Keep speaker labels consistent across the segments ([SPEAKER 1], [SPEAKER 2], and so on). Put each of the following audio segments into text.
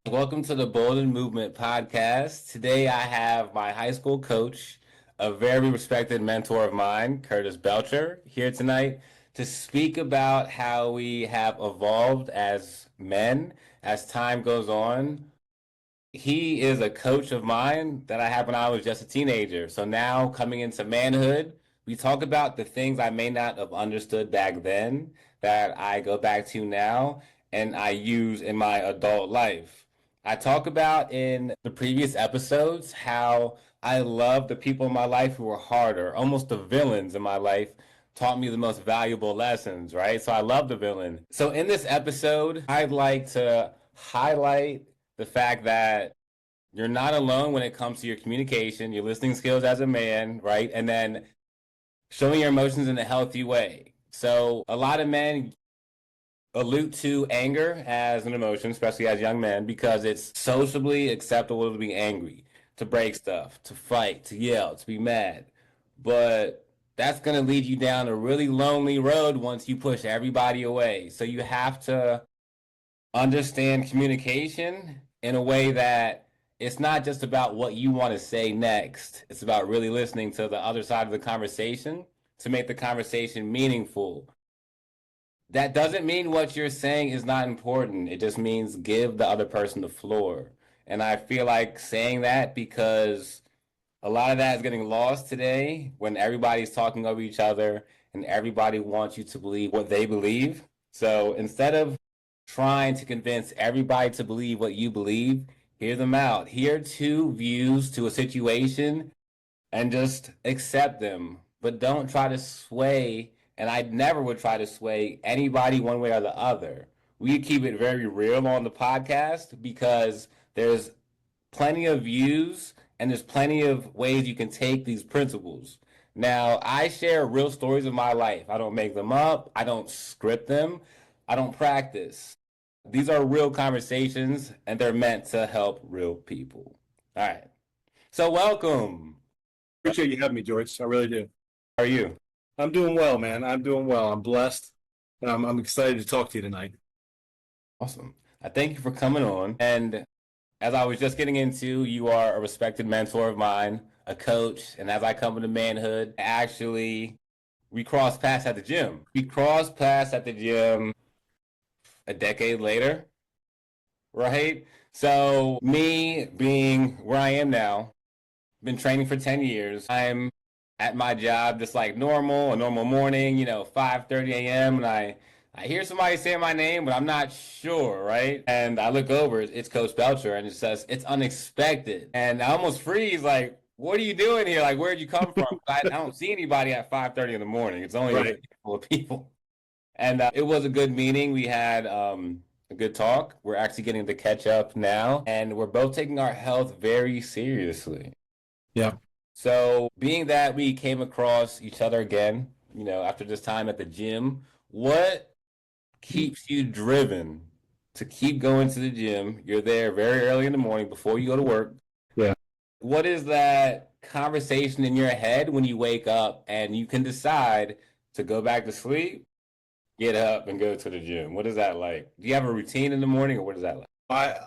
[SPEAKER 1] Welcome to the Bolden Movement Podcast. Today I have my high school coach, a very respected mentor of mine, Curtis Belcher, here tonight to speak about how we have evolved as men as time goes on. He is a coach of mine that I had when I was just a teenager. So now coming into manhood, we talk about the things I may not have understood back then that I go back to now and I use in my adult life. I talk about in the previous episodes how I love the people in my life who were harder, almost the villains in my life taught me the most valuable lessons, right? So I love the villain. So in this episode, I'd like to highlight the fact that you're not alone when it comes to your communication, your listening skills as a man, right? And then showing your emotions in a healthy way. So a lot of men allude to anger as an emotion, especially as young men, because it's socially acceptable to be angry, to break stuff, to fight, to yell, to be mad. But that's going to lead you down a really lonely road once you push everybody away. So you have to understand communication in a way that it's not just about what you want to say next. It's about really listening to the other side of the conversation to make the conversation meaningful. That doesn't mean what you're saying is not important. It just means give the other person the floor. And I feel like saying that because a lot of that is getting lost today when everybody's talking over each other and everybody wants you to believe what they believe. So instead of trying to convince everybody to believe what you believe, hear them out. Hear two views to a situation and just accept them. But don't try to sway, and I never would try to sway anybody one way or the other. We keep it very real on the podcast because there's plenty of views and there's plenty of ways you can take these principles. Now, I share real stories of my life. I don't make them up. I don't script them. I don't practice. These are real conversations and they're meant to help real people. All right. So welcome.
[SPEAKER 2] Appreciate you having me, George. I really do.
[SPEAKER 1] How are you?
[SPEAKER 2] I'm doing well, man. I'm doing well. I'm blessed. And I'm excited to talk to you tonight.
[SPEAKER 1] Awesome. I thank you for coming on. And as I was just getting into, you are a respected mentor of mine, a coach. And as I come into manhood, actually, we crossed paths at the gym. We crossed paths at the gym a decade later, right? So me being where I am now, been training for 10 years. I'm at my job just like normal, a normal morning, 5:30 a.m. and I hear somebody say my name, but I'm not sure, right? And I look over, it's Coach Belcher, and it says, it's unexpected. And I almost freeze, like, what are you doing here? Like, where'd you come from? I don't see anybody at 5:30 in the morning. It's only a handful of people. And it was a good meeting. We had a good talk. We're actually getting to catch up now, and we're both taking our health very seriously.
[SPEAKER 2] Yeah.
[SPEAKER 1] So being that we came across each other again, after this time at the gym, what keeps you driven to keep going to the gym? You're there very early in the morning before you go to work.
[SPEAKER 2] Yeah.
[SPEAKER 1] What is that conversation in your head when you wake up and you can decide to go back to sleep, get up and go to the gym? What is that like? Do you have a routine in the morning or what is that like?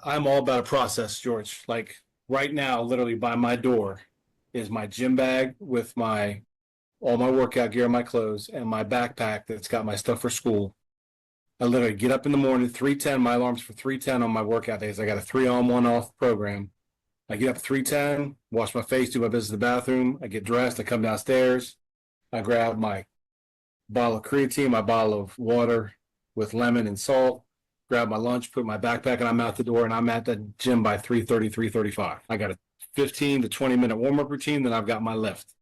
[SPEAKER 2] I'm all about a process, George. Like right now, literally by my door is my gym bag with all my workout gear, my clothes, and my backpack that's got my stuff for school. I literally get up in the morning, 3:10, my alarm's for 3:10 on my workout days. I got a 3-on, 1-off program. I get up at 3:10, wash my face, do my business in the bathroom. I get dressed, I come downstairs. I grab my bottle of creatine, my bottle of water with lemon and salt, grab my lunch, put my backpack, and I'm out the door, and I'm at the gym by 3:30, 3:35. I got a 15 to 20-minute warm-up routine, then I've got my lift.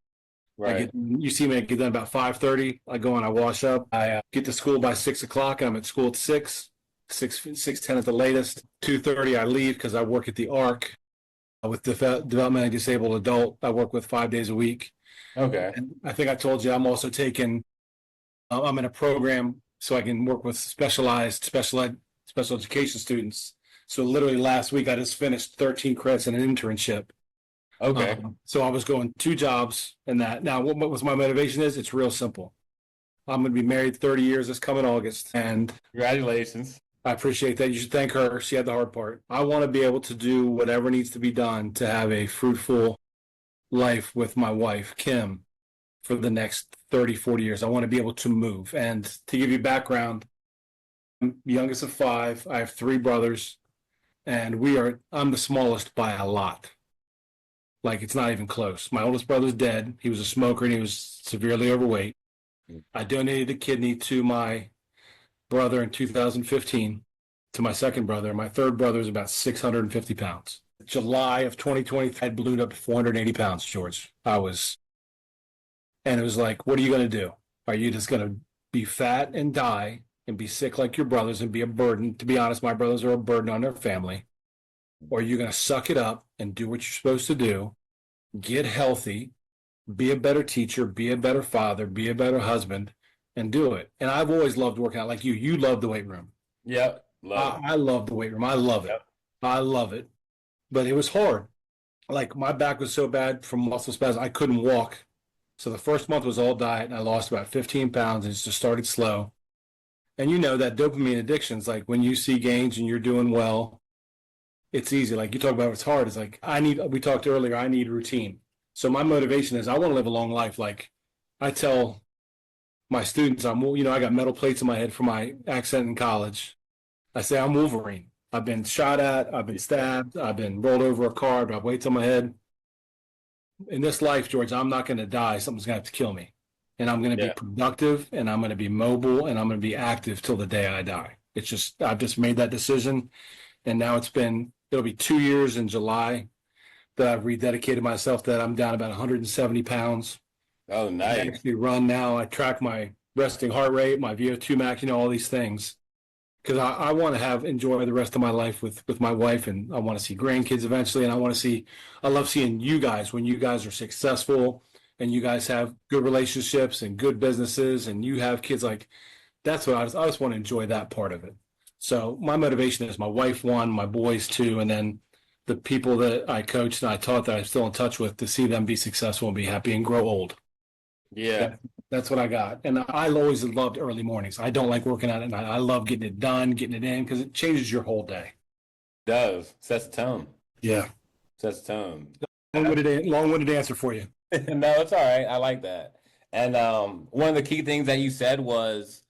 [SPEAKER 1] Right.
[SPEAKER 2] You see me, I get done about 5:30. I go and I wash up. I get to school by 6 o'clock. I'm at school at 6:10 at the latest. 2:30, I leave because I work at the ARC with developmentally disabled adult. I work with 5 days a week.
[SPEAKER 1] Okay.
[SPEAKER 2] And I think I told you I'm also I'm in a program so I can work with special education students. So literally last week, I just finished 13 credits in an internship.
[SPEAKER 1] Okay.
[SPEAKER 2] So I was going 2 jobs and that. Now, what was my motivation is, it's real simple. I'm going to be married 30 years this coming August. And
[SPEAKER 1] Congratulations.
[SPEAKER 2] I appreciate that. You should thank her. She had the hard part. I want to be able to do whatever needs to be done to have a fruitful life with my wife, Kim, for the next 30, 40 years. I want to be able to move. And to give you background, I'm the youngest of five. I have three brothers, and I'm the smallest by a lot. Like it's not even close. My oldest brother's dead. He was a smoker and he was severely overweight. I donated a kidney to my brother in 2015, to my second brother. My third brother is about 650 pounds. July of 2020, I ballooned up to 480 pounds, George. And it was like, what are you going to do? Are you just going to be fat and die and be sick like your brothers and be a burden? To be honest, my brothers are a burden on their family. Or are you going to suck it up and do what you're supposed to do, get healthy, be a better teacher, be a better father, be a better husband, and do it? And I've always loved working out like you. You love the weight room.
[SPEAKER 1] Yep. Love
[SPEAKER 2] I love the weight room. I love it.
[SPEAKER 1] Yep.
[SPEAKER 2] I love it. But it was hard. Like my back was so bad from muscle spasms, I couldn't walk. So the first month was all diet, and I lost about 15 pounds, and it just started slow. And you know that dopamine addiction's like when you see gains and you're doing well, it's easy. Like you talk about it's hard. It's like we talked earlier, I need routine. So my motivation is I want to live a long life. Like I tell my students, I got metal plates in my head for my accent in college. I say I'm Wolverine. I've been shot at, I've been stabbed, I've been rolled over a car, I've got weights on my head. In this life, George, I'm not going to die. Something's going to have to kill me. And I'm going to be productive, and I'm going to be mobile, and I'm going to be active till the day I die. I've just made that decision. And now it'll be 2 years in July that I've rededicated myself, that I'm down about 170 pounds.
[SPEAKER 1] Oh, nice.
[SPEAKER 2] I actually run now. I track my resting heart rate, my VO2 max, all these things. Because I want to enjoy the rest of my life with my wife, and I want to see grandkids eventually. And I love seeing you guys when you guys are successful and you guys have good relationships and good businesses and you have kids. Like that's what I just want to enjoy that part of it. So my motivation is my wife, one, my boys, two, and then the people that I coached and I taught that I'm still in touch with, to see them be successful and be happy and grow old.
[SPEAKER 1] Yeah.
[SPEAKER 2] That's what I got. And I always loved early mornings. I don't like working out at night. I love getting it done, getting it in, because it changes your whole day.
[SPEAKER 1] It does. Sets the tone.
[SPEAKER 2] Yeah.
[SPEAKER 1] Sets the tone.
[SPEAKER 2] Long-winded answer for you.
[SPEAKER 1] No, it's all right. I like that. And one of the key things that you said was,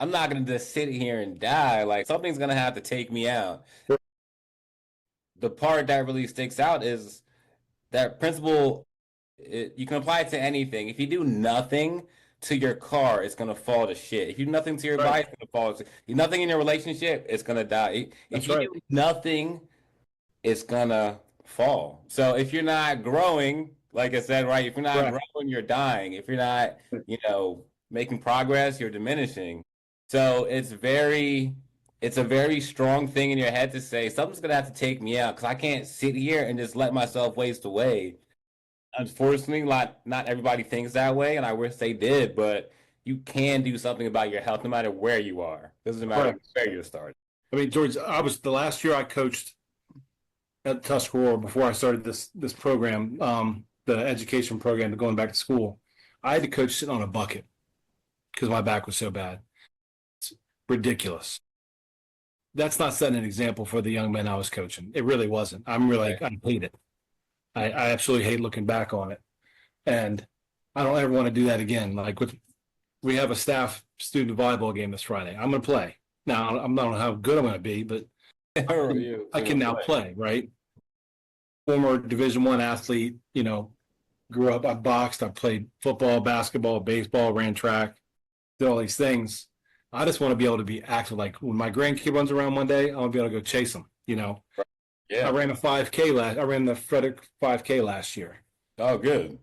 [SPEAKER 1] I'm not going to just sit here and die. Like something's going to have to take me out. The part that really sticks out is that principle. You can apply it to anything. If you do nothing to your car, it's gonna fall to shit. If you do nothing to your bike, it's gonna fall to nothing in your relationship, it's gonna die. If you do nothing, it's gonna fall. So if you're not growing, like I said, right, if you're not growing, you're dying. If you're not, making progress, you're diminishing. So it's a very strong thing in your head to say something's gonna have to take me out, because I can't sit here and just let myself waste away. Unfortunately, not everybody thinks that way, and I wish they did, but you can do something about your health no matter where you are. It doesn't matter where you're starting.
[SPEAKER 2] I mean, George, the last year I coached at Tuscarora before I started this program, the education program, going back to school. I had to coach sitting on a bucket because my back was so bad. It's ridiculous. That's not setting an example for the young men I was coaching. It really wasn't. I hate it. I absolutely hate looking back on it. And I don't ever want to do that again. Like we have a staff student volleyball game this Friday. I'm going to play. Now, I don't know how good I'm going to be, but I can now play, right? Former Division I athlete, grew up, I boxed, I played football, basketball, baseball, ran track, did all these things. I just want to be able to be active. Like when my grandkid runs around one day, I want to be able to go chase him, Yeah. I ran I ran the Frederick 5K last year.
[SPEAKER 1] Oh, good.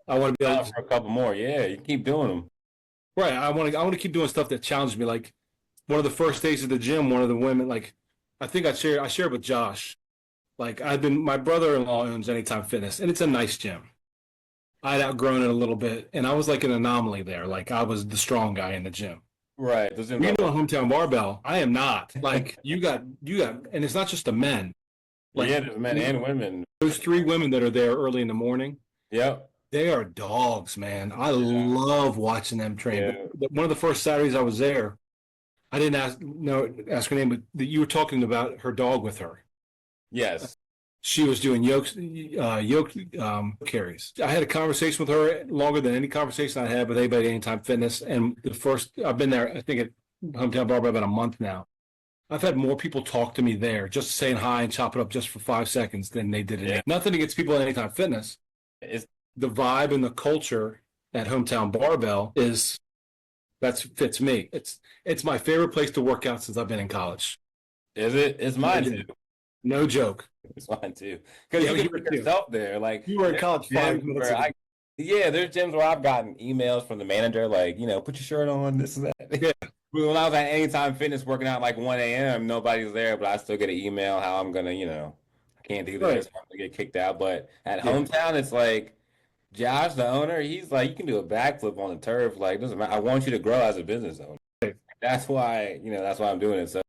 [SPEAKER 2] I want to be able
[SPEAKER 1] for a couple more. Yeah, you keep doing them.
[SPEAKER 2] Right. I want to keep doing stuff that challenges me. Like one of the first days at the gym, one of the women, like I think I shared with Josh. Like my brother-in-law owns Anytime Fitness, and it's a nice gym. I'd outgrown it a little bit, and I was like an anomaly there. Like I was the strong guy in the gym.
[SPEAKER 1] Right.
[SPEAKER 2] Hometown Barbell. I am not. Like you got, and it's not just the men.
[SPEAKER 1] Like, there's men and women.
[SPEAKER 2] Those three women that are there early in the morning.
[SPEAKER 1] Yep.
[SPEAKER 2] They are dogs, man. I love watching them train.
[SPEAKER 1] Yeah.
[SPEAKER 2] But one of the first Saturdays I was there, I didn't ask her name, but you were talking about her dog with her.
[SPEAKER 1] Yes.
[SPEAKER 2] She was doing yoke carries. I had a conversation with her longer than any conversation I had with anybody at Anytime Fitness. And I've been there, I think at Hometown Barber about a month now. I've had more people talk to me there, just saying hi and chop it up just for 5 seconds than they did
[SPEAKER 1] Yeah.
[SPEAKER 2] it. Nothing against people at Anytime Fitness.
[SPEAKER 1] It's,
[SPEAKER 2] The vibe and the culture at Hometown Barbell fits me. It's my favorite place to work out since I've been in college.
[SPEAKER 1] is it? It's mine too.
[SPEAKER 2] No joke.
[SPEAKER 1] It's mine too. Because
[SPEAKER 2] Yeah,
[SPEAKER 1] you
[SPEAKER 2] you
[SPEAKER 1] can
[SPEAKER 2] were
[SPEAKER 1] put
[SPEAKER 2] too.
[SPEAKER 1] yourself there. Like
[SPEAKER 2] You were in
[SPEAKER 1] there's
[SPEAKER 2] college
[SPEAKER 1] gyms
[SPEAKER 2] 5 minutes
[SPEAKER 1] where
[SPEAKER 2] ago.
[SPEAKER 1] yeah, there's gyms where I've gotten emails from the manager, like, put your shirt on, this and that.
[SPEAKER 2] Yeah,
[SPEAKER 1] When I was at Anytime Fitness working out like 1 a.m., nobody's there, but I still get an email how I'm gonna, I can't do
[SPEAKER 2] right.
[SPEAKER 1] this, I'm gonna get kicked out. But at
[SPEAKER 2] Yeah,
[SPEAKER 1] Hometown, it's like Josh, the owner, he's like, you can do a backflip on the turf. Like, doesn't matter. I want you to grow as a business owner.
[SPEAKER 2] right.
[SPEAKER 1] That's why I'm doing it. So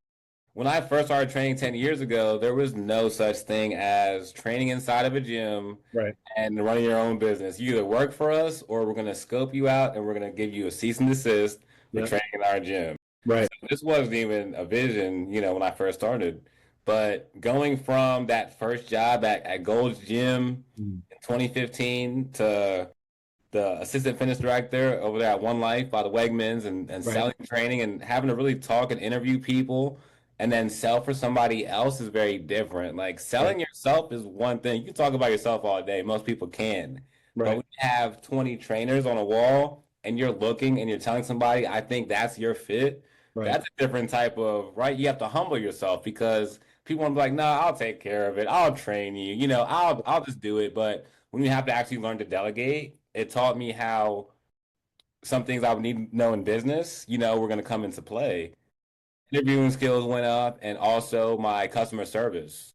[SPEAKER 1] when I first started training 10 years ago, there was no such thing as training inside of a gym
[SPEAKER 2] Right.
[SPEAKER 1] and running your own business. You either work for us or we're going to scope you out and we're going to give you a cease and desist for
[SPEAKER 2] Yeah.
[SPEAKER 1] training in our gym.
[SPEAKER 2] Right.
[SPEAKER 1] So this wasn't even a vision, when I first started. But going from that first job at Gold's Gym
[SPEAKER 2] Mm.
[SPEAKER 1] in 2015 to the assistant fitness director over there at One Life by the Wegmans and
[SPEAKER 2] Right.
[SPEAKER 1] selling training and having to really talk and interview people and then sell for somebody else is very different. Like
[SPEAKER 2] Right.
[SPEAKER 1] selling yourself is one thing. You can talk about yourself all day. Most people can. But
[SPEAKER 2] Right.
[SPEAKER 1] when you have 20 trainers on a wall and you're looking and you're telling somebody, I think that's your fit,
[SPEAKER 2] Right.
[SPEAKER 1] that's a different type of, right? You have to humble yourself because people want to be like, nah, I'll take care of it. I'll train you. I'll just do it. But when you have to actually learn to delegate, it taught me how some things I would need to know in business, were going to come into play. Interviewing skills went up and also my customer service,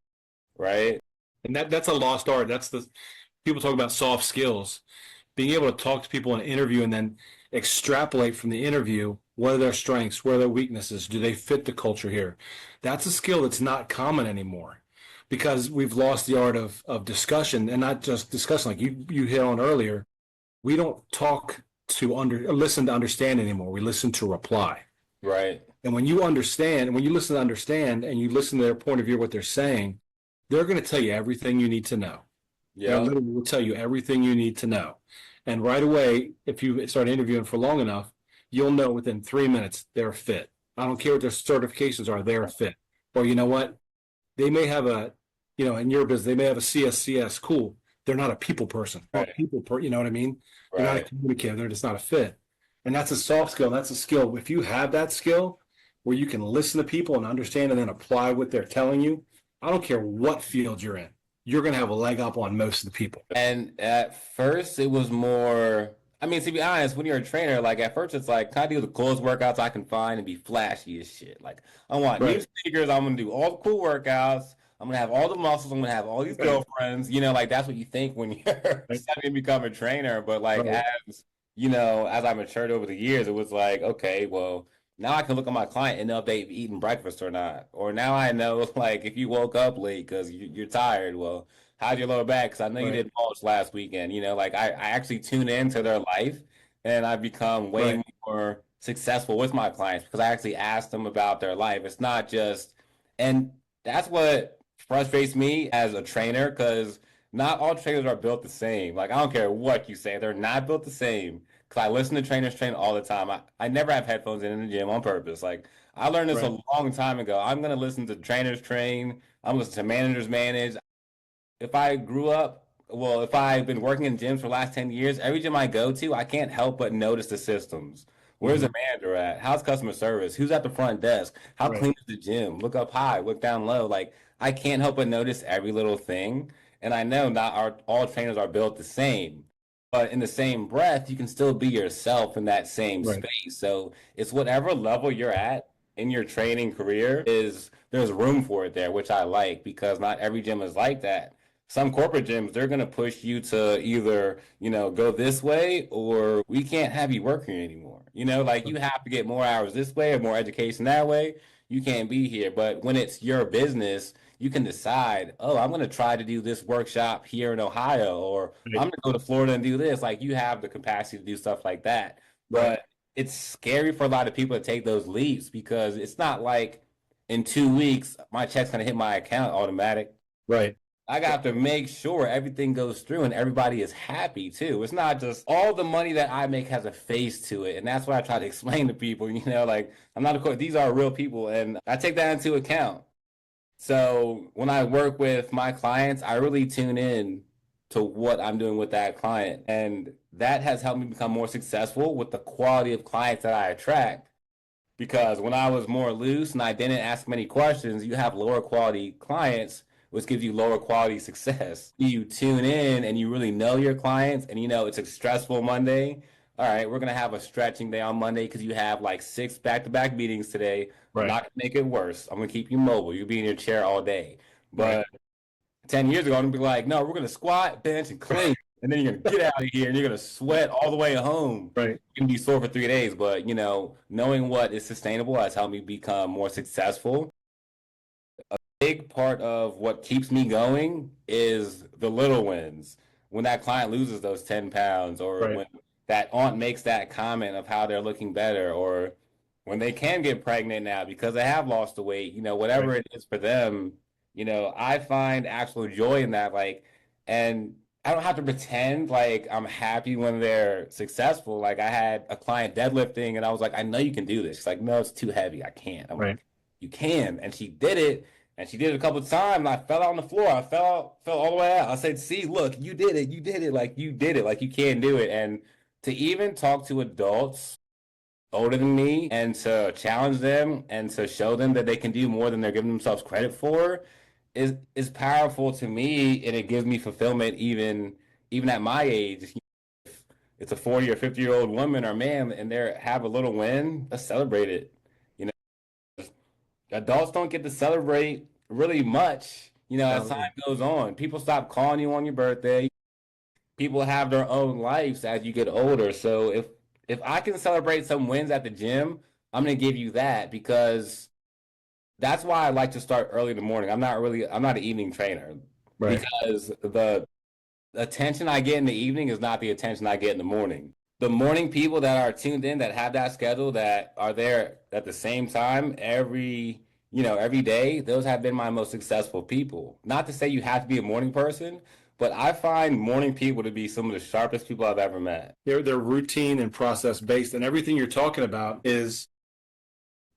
[SPEAKER 1] right?
[SPEAKER 2] And that's a lost art. That's the people talk about soft skills. Being able to talk to people in an interview and then extrapolate from the interview what are their strengths, what are their weaknesses, do they fit the culture here? That's a skill that's not common anymore because we've lost the art of discussion and not just discussion like you hit on earlier. We don't talk to listen to understand anymore. We listen to reply.
[SPEAKER 1] Right.
[SPEAKER 2] And when you understand, when you listen to understand and you listen to their point of view, what they're saying, they're going to tell you everything you need to know. They
[SPEAKER 1] Yeah.
[SPEAKER 2] literally will tell you everything you need to know. And right away, if you start interviewing for long enough, you'll know within 3 minutes they're a fit. I don't care what their certifications are, they're a fit. Or you know what? They may have in your business, they may have a CSCS. Cool. They're not a people person. Not
[SPEAKER 1] Right.
[SPEAKER 2] you know what I mean? They're not a
[SPEAKER 1] Right.
[SPEAKER 2] communicator. They're just not a fit. And that's a soft skill. That's a skill. If you have that skill where you can listen to people and understand and then apply what they're telling you, I don't care what field you're in, you're going to have a leg up on most of the people.
[SPEAKER 1] And at first, it was more. I mean, to be honest, when you're a trainer, like at first, it's like, can I do the coolest workouts I can find and be flashy as shit? Like, I want new
[SPEAKER 2] Right.
[SPEAKER 1] sneakers. I'm gonna do all the cool workouts. I'm gonna have all the muscles. I'm gonna have all these
[SPEAKER 2] Right.
[SPEAKER 1] girlfriends. Like that's what you think when you're
[SPEAKER 2] Right.
[SPEAKER 1] starting to become a trainer. But like
[SPEAKER 2] Right.
[SPEAKER 1] as I matured over the years, it was like, okay, well, now I can look at my client and know if they've eaten breakfast or not. Or now I know, like, if you woke up late because you're tired, well, how'd your lower back? Because I know you
[SPEAKER 2] Right.
[SPEAKER 1] did mulch last weekend. Like I actually tune into their life and I become way
[SPEAKER 2] Right.
[SPEAKER 1] more successful with my clients because I actually ask them about their life. It's not just, and that's what frustrates me as a trainer because not all trainers are built the same. Like, I don't care what you say, they're not built the same. Because I listen to trainers train all the time. I never have headphones in the gym on purpose. Like, I learned this
[SPEAKER 2] Right.
[SPEAKER 1] a long time ago. I'm going to listen to trainers train, I'm listening to managers manage. If I've been working in gyms for the last 10 years, every gym I go to, I can't help but notice the systems. Where's the
[SPEAKER 2] Mhm.
[SPEAKER 1] manager at? How's customer service? Who's at the front desk? How
[SPEAKER 2] Right.
[SPEAKER 1] clean is the gym? Look up high, look down low. Like, I can't help but notice every little thing. And I know not all trainers are built the same, but in the same breath, you can still be yourself in that same
[SPEAKER 2] Right.
[SPEAKER 1] space. So it's whatever level you're at in your training career there's room for it there, which I like because not every gym is like that. Some corporate gyms, they're going to push you to either, go this way or we can't have you work here anymore. Like you have to get more hours this way or more education that way. You can't be here. But when it's your business, you can decide, oh, I'm going to try to do this workshop here in Ohio, or I'm
[SPEAKER 2] Right.
[SPEAKER 1] going to go to Florida and do this. Like you have the capacity to do stuff like that.
[SPEAKER 2] Right.
[SPEAKER 1] But it's scary for a lot of people to take those leaps because it's not like in 2 weeks my check's gonna hit my account automatic.
[SPEAKER 2] Right.
[SPEAKER 1] I got to make sure everything goes through and everybody is happy too. It's not just all the money that I make has a face to it. And that's what I try to explain to people, like I'm not a coach, these are real people and I take that into account. So when I work with my clients, I really tune in to what I'm doing with that client. And that has helped me become more successful with the quality of clients that I attract. Because when I was more loose and I didn't ask many questions, you have lower quality clients, which gives you lower quality success. You tune in and you really know your clients, and it's a stressful Monday. All right, we're gonna have a stretching day on Monday because you have like 6 back-to-back meetings today. I'm
[SPEAKER 2] Right.
[SPEAKER 1] not gonna make it worse. I'm gonna keep you mobile. You'll be in your chair all day.
[SPEAKER 2] Right.
[SPEAKER 1] But 10 years ago, I'm gonna be like, no, we're gonna squat, bench, and clean. And then you're gonna get out of here and you're gonna sweat all the way home.
[SPEAKER 2] Right.
[SPEAKER 1] You're gonna be sore for 3 days. But knowing what is sustainable has helped me become more successful. Big part of what keeps me going is the little wins. When that client loses those 10 pounds, or
[SPEAKER 2] Right.
[SPEAKER 1] when that aunt makes that comment of how they're looking better, or when they can get pregnant now because they have lost the weight,
[SPEAKER 2] Right.
[SPEAKER 1] whatever it is for them, I find actual joy in that. Like, and I don't have to pretend like I'm happy when they're successful. Like, I had a client deadlifting, and I was like, I know you can do this. She's like, no, it's too heavy. I can't. I'm
[SPEAKER 2] Right.
[SPEAKER 1] like, you can. And she did it. And she did it a couple of times, and I fell out on the floor. I fell all the way out. I said, "See, look, you did it. You did it. Like you did it. Like you can do it." And to even talk to adults older than me and to challenge them and to show them that they can do more than they're giving themselves credit for is powerful to me, and it gives me fulfillment even at my age. If it's a 40 or 50-year-old woman or man and they have a little win, let's celebrate it. You know, adults don't get to celebrate really much, as time
[SPEAKER 2] No,
[SPEAKER 1] goes on. People stop calling you on your birthday. People have their own lives as you get older. So if I can celebrate some wins at the gym, I'm gonna give you that because that's why I like to start early in the morning. I'm not an evening trainer
[SPEAKER 2] right.
[SPEAKER 1] because the attention I get in the evening is not the attention I get in the morning. The morning people that are tuned in, that have that schedule, that are there at the same time every day, those have been my most successful people. Not to say you have to be a morning person, but I find morning people to be some of the sharpest people I've ever met.
[SPEAKER 2] They're routine and process based, and everything you're talking about is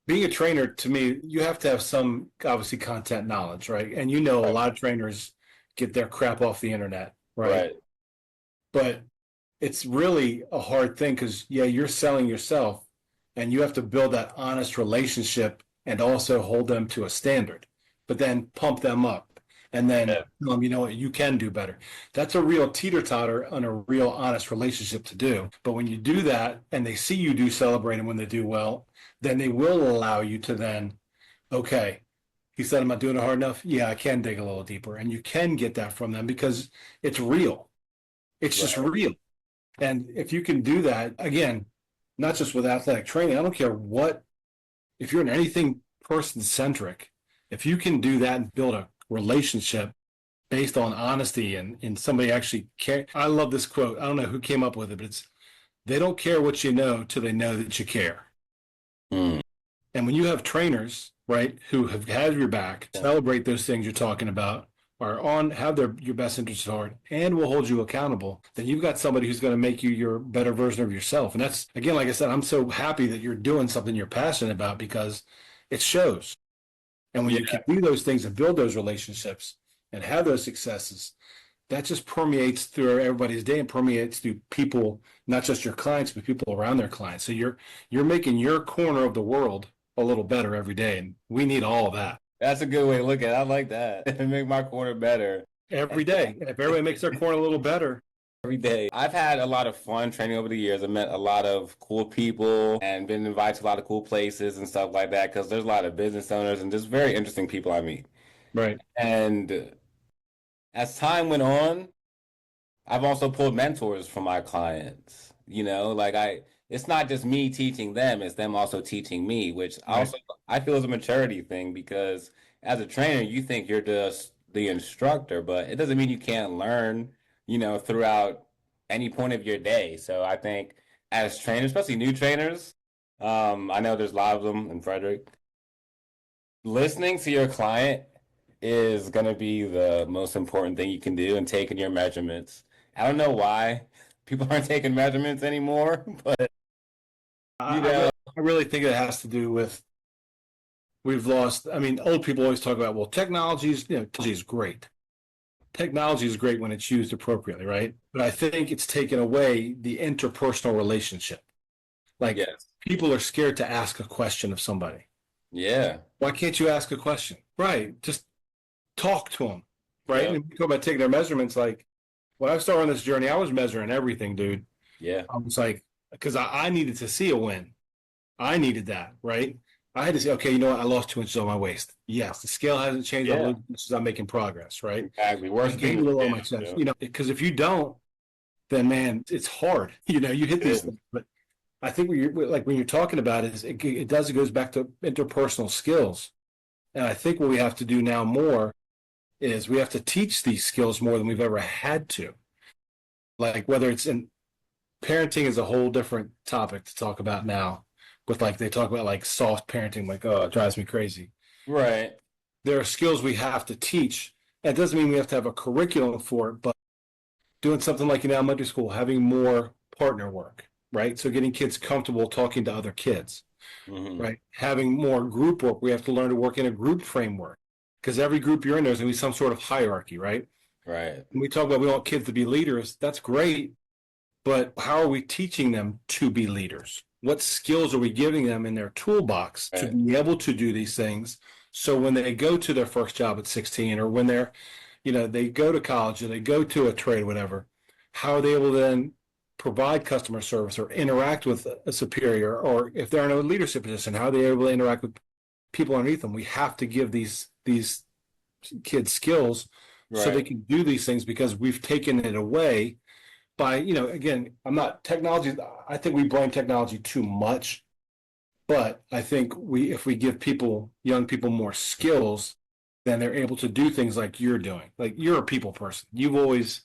[SPEAKER 2] being a trainer. To me, you have to have some obviously content knowledge, right? And a
[SPEAKER 1] Right.
[SPEAKER 2] lot of trainers get their crap off the internet, right?
[SPEAKER 1] Right.
[SPEAKER 2] But it's really a hard thing because yeah, you're selling yourself, and you have to build that honest relationship and also hold them to a standard, but then pump them up and then
[SPEAKER 1] Yeah.
[SPEAKER 2] tell them, you know what, you can do better. That's a real teeter-totter on a real honest relationship to do. But when you do that and they see you do celebrating when they do well, then they will allow you to then, okay, he said I'm not doing it hard enough. Yeah, I can dig a little deeper. And you can get that from them because it's real. It's just
[SPEAKER 1] Right.
[SPEAKER 2] real. And if you can do that, again, not just with athletic training, I don't care what, if you're in anything person centric, if you can do that and build a relationship based on honesty and somebody actually care. I love this quote. I don't know who came up with it, but it's, they don't care what you know till they know that you care.
[SPEAKER 1] Mm.
[SPEAKER 2] And when you have trainers, right, who have had your back,
[SPEAKER 1] Yeah.
[SPEAKER 2] celebrate those things you're talking about, are on, have your best interests at heart, and will hold you accountable, then you've got somebody who's going to make you your better version of yourself. And that's, again, like I said, I'm so happy that you're doing something you're passionate about because it shows. And when
[SPEAKER 1] Yeah.
[SPEAKER 2] you can do those things and build those relationships and have those successes, that just permeates through everybody's day and permeates through people, not just your clients, but people around their clients. So you're making your corner of the world a little better every day. And we need all of that
[SPEAKER 1] That's a good way to look at it. I like that. It make my corner better.
[SPEAKER 2] every day. And if everybody makes their corner a little better,
[SPEAKER 1] Every day. I've had a lot of fun training over the years. I've met a lot of cool people and been invited to a lot of cool places and stuff like that because there's a lot of business owners and just very interesting people I meet.
[SPEAKER 2] right,
[SPEAKER 1] And as time went on, I've also pulled mentors from my clients. It's not just me teaching them, it's them also teaching me, which
[SPEAKER 2] right,
[SPEAKER 1] also I feel is a maturity thing because as a trainer, you think you're just the instructor, but it doesn't mean you can't learn, throughout any point of your day. So I think as trainers, especially new trainers. I know there's a lot of them in Frederick. Listening to your client is going to be the most important thing you can do and taking your measurements. I don't know why people aren't taking measurements anymore, but
[SPEAKER 2] I,
[SPEAKER 1] you
[SPEAKER 2] I, really,
[SPEAKER 1] know,
[SPEAKER 2] I really think it has to do with we've lost. I mean, old people always talk about, well, technology is great. Technology is great when it's used appropriately, right? But I think it's taken away the interpersonal relationship. Like
[SPEAKER 1] yes.
[SPEAKER 2] people are scared to ask a question of somebody.
[SPEAKER 1] Yeah.
[SPEAKER 2] Why can't you ask a question? Right. Just talk to them. Right.
[SPEAKER 1] Yep.
[SPEAKER 2] And we talk about taking their measurements. Like when I started on this journey, I was measuring everything, dude.
[SPEAKER 1] Yeah.
[SPEAKER 2] I was like, because I needed to see a win. I needed that, right? I had to say, okay, you know what? I lost 2 inches on my waist. Yes, the scale hasn't changed. I'm
[SPEAKER 1] Yeah.
[SPEAKER 2] losing inches. I'm making progress, right?
[SPEAKER 1] Exactly.
[SPEAKER 2] I
[SPEAKER 1] Worst thing
[SPEAKER 2] gained
[SPEAKER 1] in
[SPEAKER 2] a little
[SPEAKER 1] the
[SPEAKER 2] on
[SPEAKER 1] gym,
[SPEAKER 2] my chest,
[SPEAKER 1] you
[SPEAKER 2] because if you don't, then man, it's hard. You hit these
[SPEAKER 1] know?
[SPEAKER 2] things. But I think when you're talking about it, it goes back to interpersonal skills. And I think what we have to do now more is we have to teach these skills more than we've ever had to. Like whether it's in parenting is a whole different topic to talk about now. With like they talk about like soft parenting, like oh, it drives me crazy.
[SPEAKER 1] Right.
[SPEAKER 2] There are skills we have to teach. That doesn't mean we have to have a curriculum for it, but doing something like in elementary school, having more partner work, right? So getting kids comfortable talking to other kids,
[SPEAKER 1] Hmm.
[SPEAKER 2] right? Having more group work. We have to learn to work in a group framework because every group you're in, there's going to be some sort of hierarchy, right?
[SPEAKER 1] Right.
[SPEAKER 2] When we talk about we want kids to be leaders, that's great, but how are we teaching them to be leaders? What skills are we giving them in their toolbox to
[SPEAKER 1] Right.
[SPEAKER 2] be able to do these things? So when they go to their first job at 16 or when they go to college or they go to a trade, whatever, how are they able to then provide customer service or interact with a superior, or if they're in a leadership position, how are they able to interact with people underneath them? We have to give these kids skills so they
[SPEAKER 1] Right.
[SPEAKER 2] can do these things because we've taken it away by, again, I'm not technology. I think we blame technology too much, but I think if we give young people more skills, then they're able to do things like you're doing. Like you're a people person. You've always,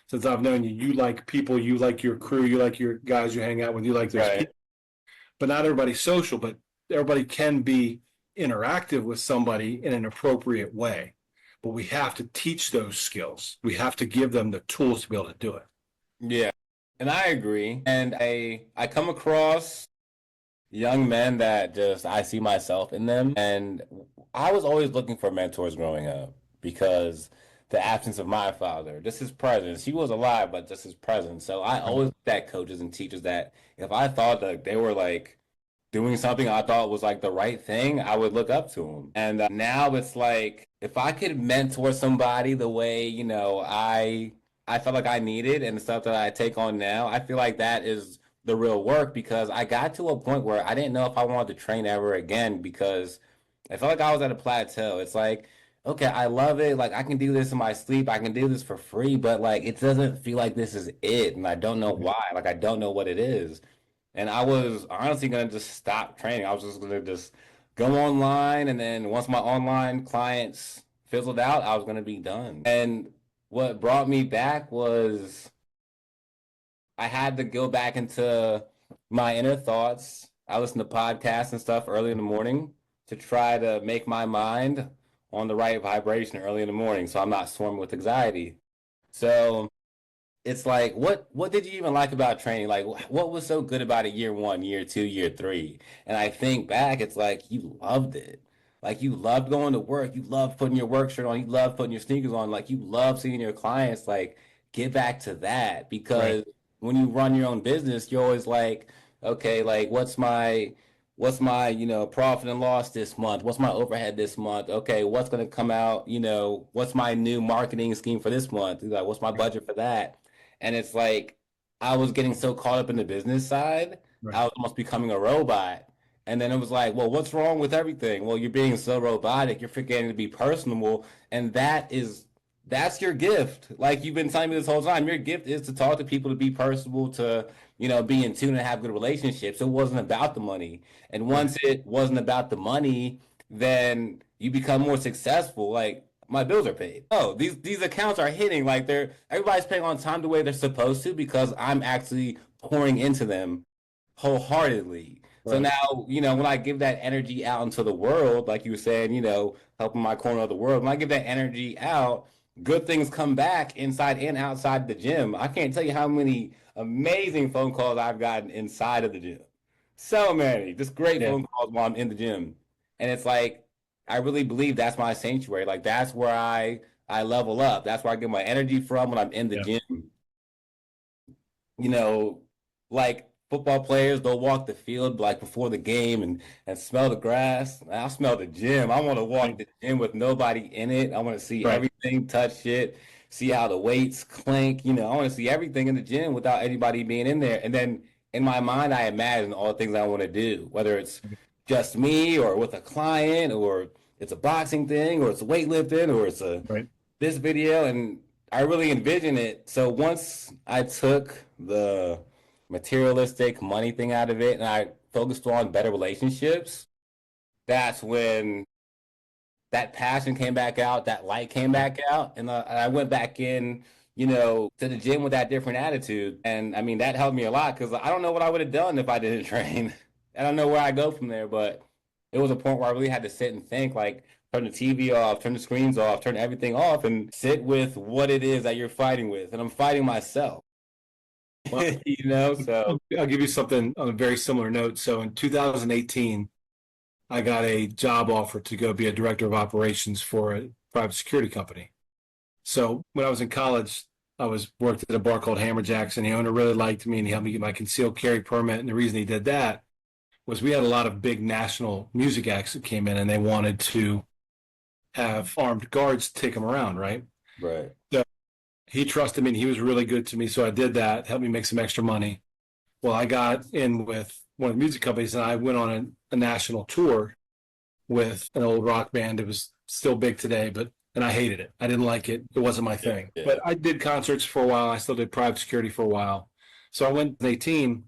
[SPEAKER 2] since I've known you, you like people, you like your crew, you like your guys you hang out with, you like those
[SPEAKER 1] Right.
[SPEAKER 2] people. But not everybody's social, but everybody can be interactive with somebody in an appropriate way. But we have to teach those skills. We have to give them the tools to be able to do it.
[SPEAKER 1] Yeah. And I agree. And I come across young men that just I see myself in them. And I was always looking for mentors growing up because the absence of my father, just his presence. He was alive, but just his presence. So I always looked at coaches and teachers that if I thought that they were like doing something I thought was like the right thing, I would look up to them. And now it's like if I could mentor somebody the way, I felt like I needed and the stuff that I take on now, I feel like that is the real work because I got to a point where I didn't know if I wanted to train ever again because I felt like I was at a plateau. It's like, okay, I love it. Like I can do this in my sleep. I can do this for free, but like it doesn't feel like this is it. And I don't know why. Like I don't know what it is. And I was honestly gonna just stop training. I was just gonna just go online, and then once my online clients fizzled out, I was gonna be done. And what brought me back was I had to go back into my inner thoughts. I listen to podcasts and stuff early in the morning to try to make my mind on the right vibration early in the morning, so I'm not swarming with anxiety. So it's like what did you even like about training? Like what was so good about it year one, year two, year three? And I think back, it's like you loved it. Like you loved going to work, you loved putting your work shirt on, you loved putting your sneakers on, like you love seeing your clients. Like get back to that
[SPEAKER 2] Right.
[SPEAKER 1] because when you run your own business, you're always like, okay, like what's my profit and loss this month? What's my overhead this month? Okay, what's gonna come out? What's my new marketing scheme for this month? Like, what's my budget for that? And it's like I was getting so caught up in the business side, I
[SPEAKER 2] Right.
[SPEAKER 1] was almost becoming a robot. And then it was like, well, what's wrong with everything? Well, you're being so robotic, you're forgetting to be personable, and that's your gift. Like you've been telling me this whole time, your gift is to talk to people, to be personable, to be in tune and have good relationships. It wasn't about the money. And
[SPEAKER 2] Right.
[SPEAKER 1] once it wasn't about the money, then you become more successful. Like my bills are paid. Oh, these accounts are hitting like everybody's paying on time the way they're supposed to because I'm actually pouring into them. wholeheartedly. So
[SPEAKER 2] Right.
[SPEAKER 1] now, when I give that energy out into the world, like you were saying, helping my corner of the world, when I give that energy out, good things come back inside and outside the gym. I can't tell you how many amazing phone calls I've gotten inside of the gym. So many, just great
[SPEAKER 2] Yeah.
[SPEAKER 1] phone calls while I'm in the gym. And it's like, I really believe that's my sanctuary. Like that's where I level up. That's where I get my energy from when I'm in the
[SPEAKER 2] Yeah.
[SPEAKER 1] gym. you know, like football players, they'll walk the field like before the game and smell the grass. I smell the gym. I want to walk
[SPEAKER 2] Right.
[SPEAKER 1] the gym with nobody in it. I want to see
[SPEAKER 2] Right.
[SPEAKER 1] everything, touch it, see how the weights clink. I want to see everything in the gym without anybody being in there. And then in my mind, I imagine all the things I want to do, whether it's just me or with a client or it's a boxing thing or it's weightlifting or it's a
[SPEAKER 2] Right.
[SPEAKER 1] this video, and I really envision it. So once I took the materialistic money thing out of it and I focused on better relationships, that's when that passion came back out, that light came back out, and I went back in, to the gym with that different attitude. And I mean, that helped me a lot because I don't know what I would have done if I didn't train. I don't know where I go from there, but it was a point where I really had to sit and think, like, turn the TV off, turn the screens off, turn everything off, and sit with what it is that you're fighting with. And I'm fighting myself,
[SPEAKER 2] Well,
[SPEAKER 1] so
[SPEAKER 2] I'll give you something on a very similar note. So in 2018, I got a job offer to go be a director of operations for a private security company. So when I was in college, I was worked at a bar called Hammer Jackson. The owner really liked me and he helped me get my concealed carry permit. And the reason he did that was we had a lot of big national music acts that came in and they wanted to have armed guards take them around, right?
[SPEAKER 1] right,
[SPEAKER 2] So he trusted me and he was really good to me. So I did that, helped me make some extra money. Well, I got in with one of the music companies and I went on a national tour with an old rock band. It was still big today, and I hated it. I didn't like it. It wasn't my
[SPEAKER 1] yeah,
[SPEAKER 2] thing.
[SPEAKER 1] yeah,
[SPEAKER 2] But I did concerts for a while. I still did private security for a while. So I went at 18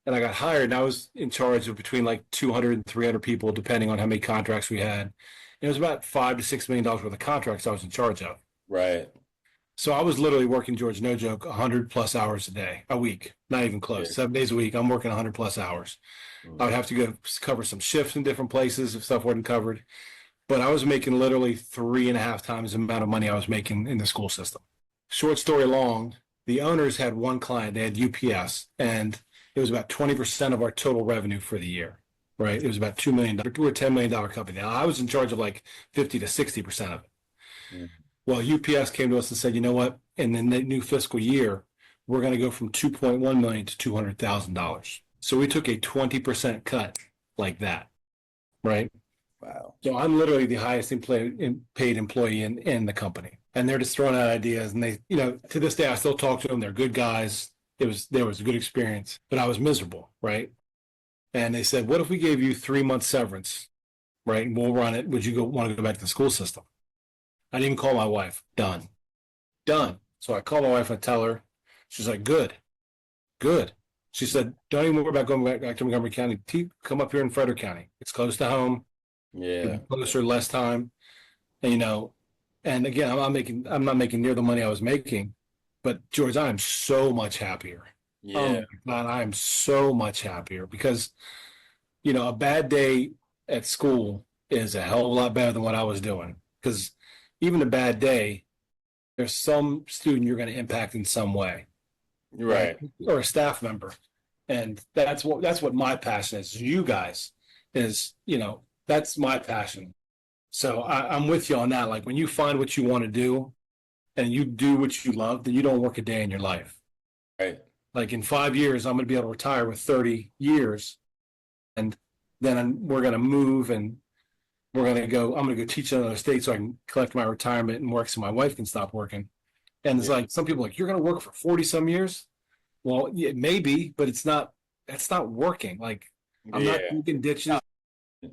[SPEAKER 2] and I got hired and I was in charge of between like 200 and 300 people, depending on how many contracts we had. And it was about $5 to $6 million worth of contracts I was in charge of.
[SPEAKER 1] right,
[SPEAKER 2] So I was literally working, George, no joke, 100 plus hours a week, not even
[SPEAKER 1] yeah,
[SPEAKER 2] close. 7 days a week, I'm working 100 plus hours. I would have to go cover some shifts in different places if stuff wasn't covered. But I was making literally 3.5 times the amount of money I was making in the school system. Short story long, the owners had one client, they had UPS, and it was about 20% of our total revenue for the year, right? It was about $2 million. We're a $10 million company. Now, I was in charge of like 50 to 60% of it.
[SPEAKER 1] mm,
[SPEAKER 2] Well, UPS came to us and said, you know what? In the new fiscal year, we're going to go from 2.1 million to $200,000. So we took a 20% cut like that, right?
[SPEAKER 1] wow,
[SPEAKER 2] So I'm literally the highest paid employee in the company. And they're just throwing out ideas. And they, to this day, I still talk to them. They're good guys. There was a good experience, but I was miserable, right? And they said, what if we gave you 3 months severance, right? And we'll run it. Would you want to go back to the school system? I didn't even call my wife. Done. Done. So I call my wife and I tell her. She's like, good, good. She said, don't even worry about going back to Montgomery County. Come up here in Frederick County. It's close to home. You'll
[SPEAKER 1] yeah,
[SPEAKER 2] be closer, less time. And, and again, I'm not making near the money I was making. But George, I am so much happier. Oh
[SPEAKER 1] yeah,
[SPEAKER 2] my God, I am so much happier because, a bad day at school is a hell of a lot better than what I was doing. Because even a bad day, there's some student you're going to impact in some way, right?
[SPEAKER 1] right,
[SPEAKER 2] Or a staff member. And that's what my passion is. You guys is, that's my passion. So I'm with you on that. Like when you find what you want to do and you do what you love, then you don't work a day in your life.
[SPEAKER 1] right,
[SPEAKER 2] Like in 5 years, I'm going to be able to retire with 30 years. And then we're going to move and I'm going to go teach in another state so I can collect my retirement and work so my wife can stop working. And it's
[SPEAKER 1] yeah,
[SPEAKER 2] like some people are like, you're going to work for 40 some years. Well, yeah, maybe, but that's not working. Like I'm not
[SPEAKER 1] yeah,
[SPEAKER 2] digging ditches.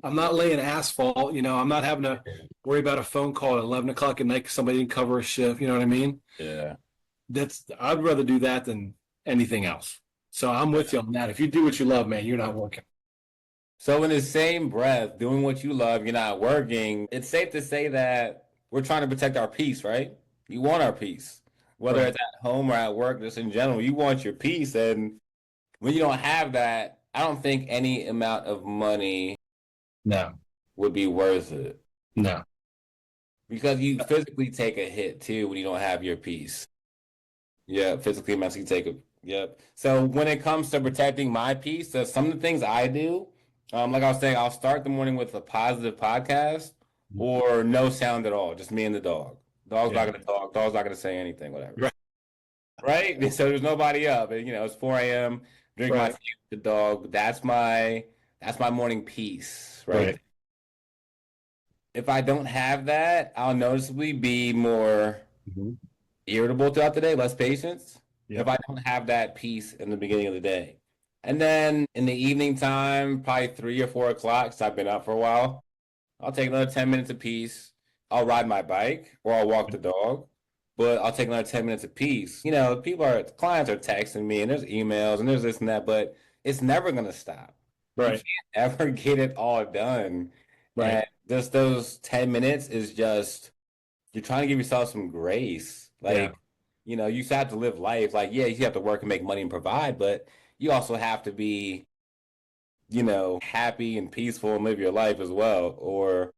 [SPEAKER 2] I'm not laying asphalt. I'm not having to worry about a phone call at 11 o'clock at night because somebody didn't cover a shift. You know what I mean?
[SPEAKER 1] yeah.
[SPEAKER 2] I'd rather do that than anything else. So I'm with you on that. If you do what you love, man, you're not working.
[SPEAKER 1] So in the same breath, doing what you love, you're not working. It's safe to say that we're trying to protect our peace, right? You want our peace, whether
[SPEAKER 2] Right.
[SPEAKER 1] it's at home or at work, just in general. You want your peace, and when you don't have that, I don't think any amount of money
[SPEAKER 2] No,
[SPEAKER 1] would be worth it
[SPEAKER 2] no.
[SPEAKER 1] because you physically take a hit too when you don't have your peace. Yeah, physically, mentally take a yep. So when it comes to protecting my peace, so some of the things I do, like I was saying, I'll start the morning with a positive podcast or no sound at all, just me and the dog. Dog's not
[SPEAKER 2] Yeah.
[SPEAKER 1] gonna talk, dog's not gonna say anything, whatever.
[SPEAKER 2] Right.
[SPEAKER 1] Right? So there's nobody up. And, it's 4 a.m. Drink my
[SPEAKER 2] Right.
[SPEAKER 1] tea with the dog. That's my morning peace, right?
[SPEAKER 2] Right.
[SPEAKER 1] If I don't have that, I'll noticeably be more
[SPEAKER 2] Mhm.
[SPEAKER 1] irritable throughout the day, less patience if
[SPEAKER 2] Yep.
[SPEAKER 1] I don't have that peace in the beginning of the day. And then in the evening time, probably 3 or 4 o'clock, because I've been up for a while, I'll take another 10 minutes of peace. I'll ride my bike or I'll walk the dog, but I'll take another 10 minutes of peace. Clients are texting me and there's emails and there's this and that, but it's never going to stop. You
[SPEAKER 2] Right.
[SPEAKER 1] can't ever get it all done.
[SPEAKER 2] Right.
[SPEAKER 1] And just those 10 minutes is just, you're trying to give yourself some grace.
[SPEAKER 2] Yeah.
[SPEAKER 1] You still have to live life. Like, yeah, you have to work and make money and provide, but you also have to be, happy and peaceful and live your life as well. Or,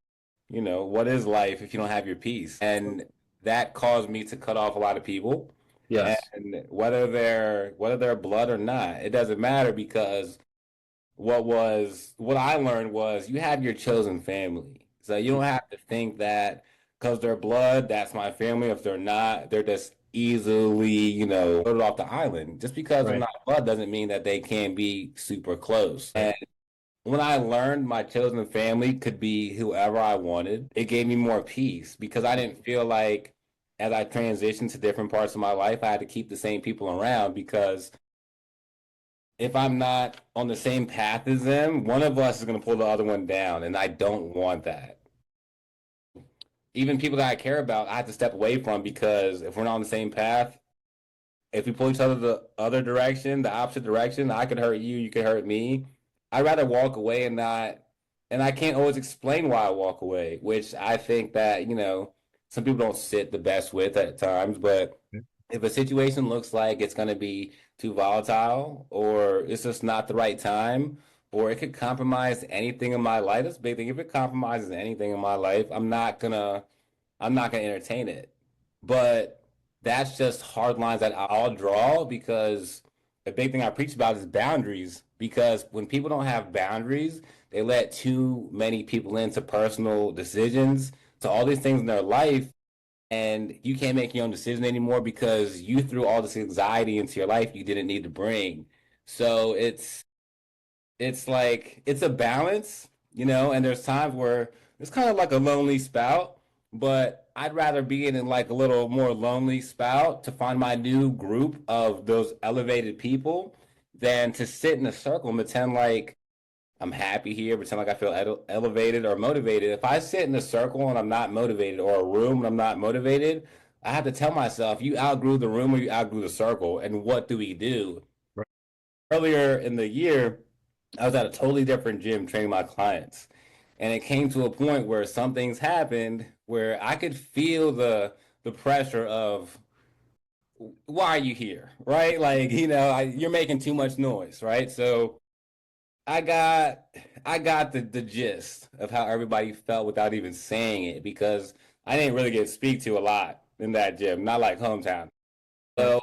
[SPEAKER 1] what is life if you don't have your peace? And that caused me to cut off a lot of people.
[SPEAKER 2] Yes.
[SPEAKER 1] And whether they're blood or not, it doesn't matter because what I learned was you have your chosen family. So you don't have to think that because they're blood, that's my family. If they're not, they're just easily, voted off the island. Just because they're
[SPEAKER 2] Right.
[SPEAKER 1] not blood doesn't mean that they can't be super close. And when I learned my chosen family could be whoever I wanted, it gave me more peace because I didn't feel like as I transitioned to different parts of my life, I had to keep the same people around because if I'm not on the same path as them, one of us is going to pull the other one down, and I don't want that. Even people that I care about, I have to step away from because if we're not on the same path, if we pull each other the other direction, the opposite direction, I could hurt you, you could hurt me. I'd rather walk away and not, and I can't always explain why I walk away, which I think that, some people don't sit the best with at times, but if a situation looks like it's going to be too volatile or it's just not the right time or it could compromise anything in my life, that's a big thing. If it compromises anything in my life, I'm not gonna entertain it. But that's just hard lines that I'll draw because the big thing I preach about is boundaries. Because when people don't have boundaries, they let too many people into personal decisions, to all these things in their life, and you can't make your own decision anymore because you threw all this anxiety into your life you didn't need to bring. So it's like it's a balance, and there's times where it's kind of like a lonely spout, but I'd rather be in like a little more lonely spout to find my new group of those elevated people than to sit in a circle and pretend like I'm happy here, pretend like I feel elevated or motivated. If I sit in a circle and I'm not motivated, or a room and I'm not motivated, I have to tell myself, you outgrew the room or you outgrew the circle. And what do we do?
[SPEAKER 2] Right.
[SPEAKER 1] Earlier in the year, I was at a totally different gym training my clients. And it came to a point where some things happened where I could feel the pressure of why are you here? Right? Like, you're making too much noise, right? So I got I got the gist of how everybody felt without even saying it because I didn't really get to speak to a lot in that gym, not like hometown.
[SPEAKER 2] Right.
[SPEAKER 1] So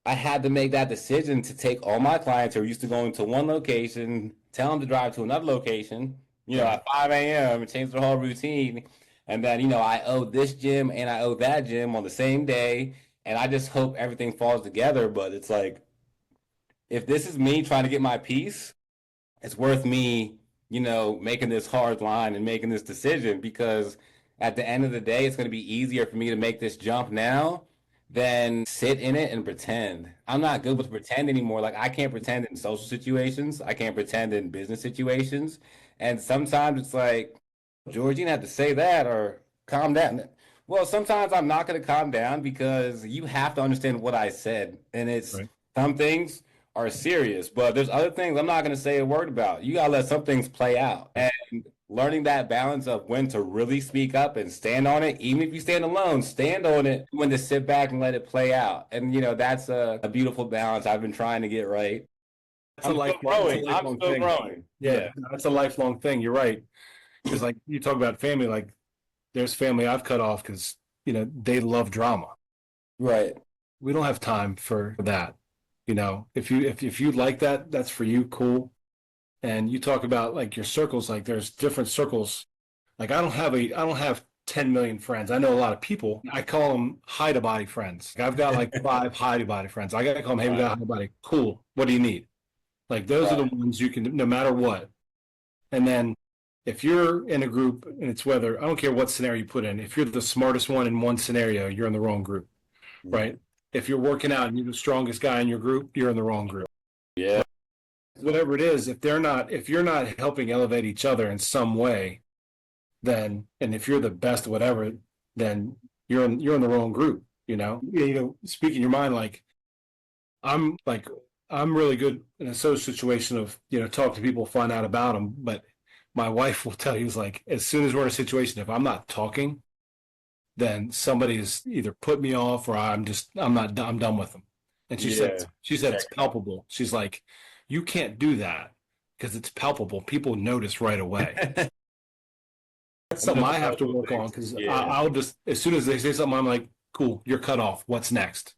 [SPEAKER 1] I had to make that decision to take all my clients who are used to going to one location, tell them to drive to another location,
[SPEAKER 2] Right.
[SPEAKER 1] at 5 a.m. and change their whole routine. And then, I owe this gym and I owe that gym on the same day. And I just hope everything falls together. But it's like, if this is me trying to get my piece, it's worth me, making this hard line and making this decision because at the end of the day, it's going to be easier for me to make this jump now than sit in it and pretend. I'm not good with pretend anymore. Like I can't pretend in social situations. I can't pretend in business situations. And sometimes it's like, George, you didn't have to say that or calm down. Well, sometimes I'm not going to calm down because you have to understand what I said. And it's
[SPEAKER 2] Right.
[SPEAKER 1] some things are serious, but there's other things I'm not going to say a word about. You got to let some things play out. And learning that balance of when to really speak up and stand on it, even if you stand alone, stand on it, when to sit back and let it play out. And, that's a beautiful balance I've been trying to get right.
[SPEAKER 2] That's a lifelong
[SPEAKER 1] Still
[SPEAKER 2] thing.
[SPEAKER 1] growing.
[SPEAKER 2] Yeah, that's a lifelong thing. You're right. Because like you talk about family, like there's family I've cut off because they love drama.
[SPEAKER 1] Right.
[SPEAKER 2] We don't have time for that. If you like that, that's for you, cool. And you talk about like your circles, like there's different circles. Like I don't have 10 million friends. I know a lot of people. I call them high to body friends. Like, I've got like 5 high to body friends. I gotta call them, hey, we got a high to body. Cool. What do you need? Like those are the ones you can, no matter what. And then if you're in a group and it's whether, I don't care what scenario you put in, if you're the smartest one in one scenario, you're in the wrong group, right? If you're working out and you're the strongest guy in your group, you're in the wrong group.
[SPEAKER 1] Yeah.
[SPEAKER 2] Whatever it is, if you're not helping elevate each other in some way, then, and if you're the best, whatever, then you're in the wrong group, speaking your mind, I'm like, I'm really good in a social situation of, talk to people, find out about them. But my wife will tell you is like, as soon as we're in a situation, if I'm not talking, then somebody's either put me off or I'm done with them. And she said it's palpable. She's like, you can't do that because it's palpable. People notice right away. That's something I have to work on because I'll just, as soon as they say something, I'm like, cool, you're cut off. What's next?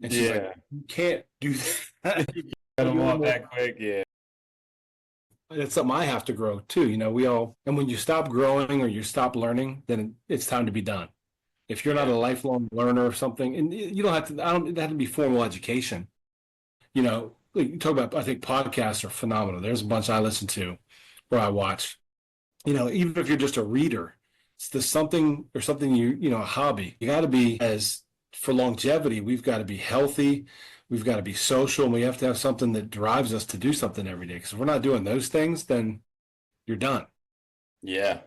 [SPEAKER 2] And she's like, you can't do that.
[SPEAKER 1] Cut them off that quick, yeah.
[SPEAKER 2] That's something I have to grow too. And when you stop growing or you stop learning, then it's time to be done. If you're not a lifelong learner or something, and you don't have to, it doesn't have to be formal education. You talk about, I think podcasts are phenomenal. There's a bunch I listen to or I watch. Even if you're just a reader, it's something a hobby. You got to be, as for longevity, we've got to be healthy, we've got to be social, and we have to have something that drives us to do something every day. Because if we're not doing those things, then you're done.
[SPEAKER 1] Yeah.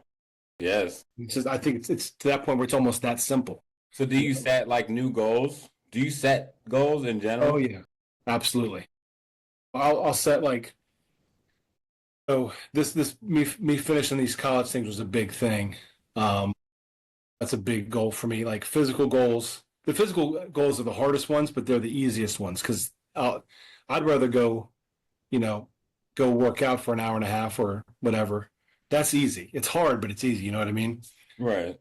[SPEAKER 1] Yes.
[SPEAKER 2] I think it's to that point where it's almost that simple.
[SPEAKER 1] So do you set like new goals? Do you set goals in general?
[SPEAKER 2] Oh yeah, absolutely. I'll set like, so me finishing these college things was a big thing. That's a big goal for me. Like physical goals. The physical goals are the hardest ones, but they're the easiest ones because I'd rather go work out for an hour and a half or whatever. That's easy. It's hard, but it's easy. You know what I mean?
[SPEAKER 1] Right.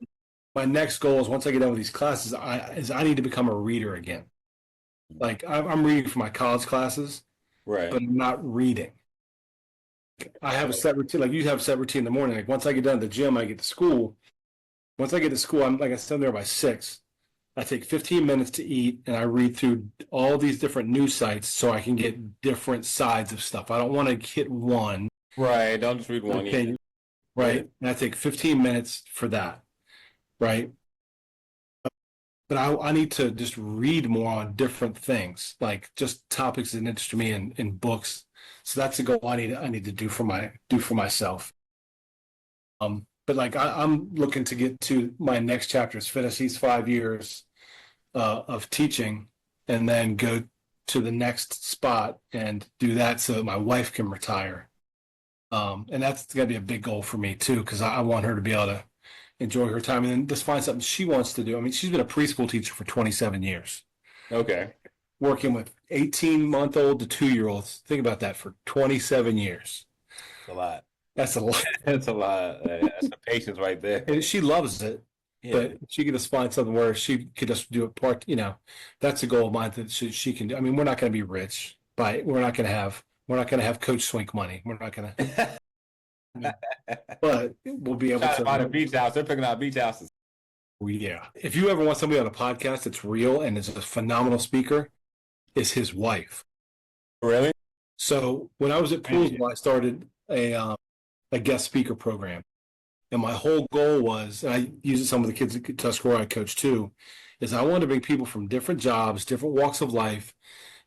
[SPEAKER 2] My next goal is once I get done with these classes, I need to become a reader again. Like I'm reading for my college classes,
[SPEAKER 1] right?
[SPEAKER 2] But I'm not reading. I have a set routine. Like you have a set routine in the morning. Like once I get done at the gym, I get to school. Once I get to school, I'm like I said, there by 6. I take 15 minutes to eat, and I read through all these different news sites so I can get different sides of stuff. I don't want to hit one.
[SPEAKER 1] Right. Don't just read one.
[SPEAKER 2] Okay. Right. And I take 15 minutes for that. Right. But I need to just read more on different things, like just topics that interest me in books. So that's a goal I need to do for myself. But like I'm looking to get to my next chapter is finish these 5 years of teaching and then go to the next spot and do that so that my wife can retire. And that's going to be a big goal for me too, because I want her to be able to enjoy her time and then just find something she wants to do. I mean, she's been a preschool teacher for 27 years.
[SPEAKER 1] Okay.
[SPEAKER 2] Working with 18-month-old to 2-year-olds. Think about that for 27 years.
[SPEAKER 1] That's a lot.
[SPEAKER 2] That's a lot.
[SPEAKER 1] That's a lot. That's the patience right there.
[SPEAKER 2] And she loves it. Yeah. But she could just find something where she could just do it part, that's a goal of mine that she can do. I mean, we're not going to be rich, but we're not going to have Coach Swink money. We're not going to. But we'll be able to
[SPEAKER 1] find a beach house. They're picking out beach houses.
[SPEAKER 2] Yeah. If you ever want somebody on a podcast that's real and is a phenomenal speaker, is his wife.
[SPEAKER 1] Really?
[SPEAKER 2] So when I was at Poolsville, I started a guest speaker program. And my whole goal was, and I use it some of the kids at Tuscarora I coach too, is I wanted to bring people from different jobs, different walks of life,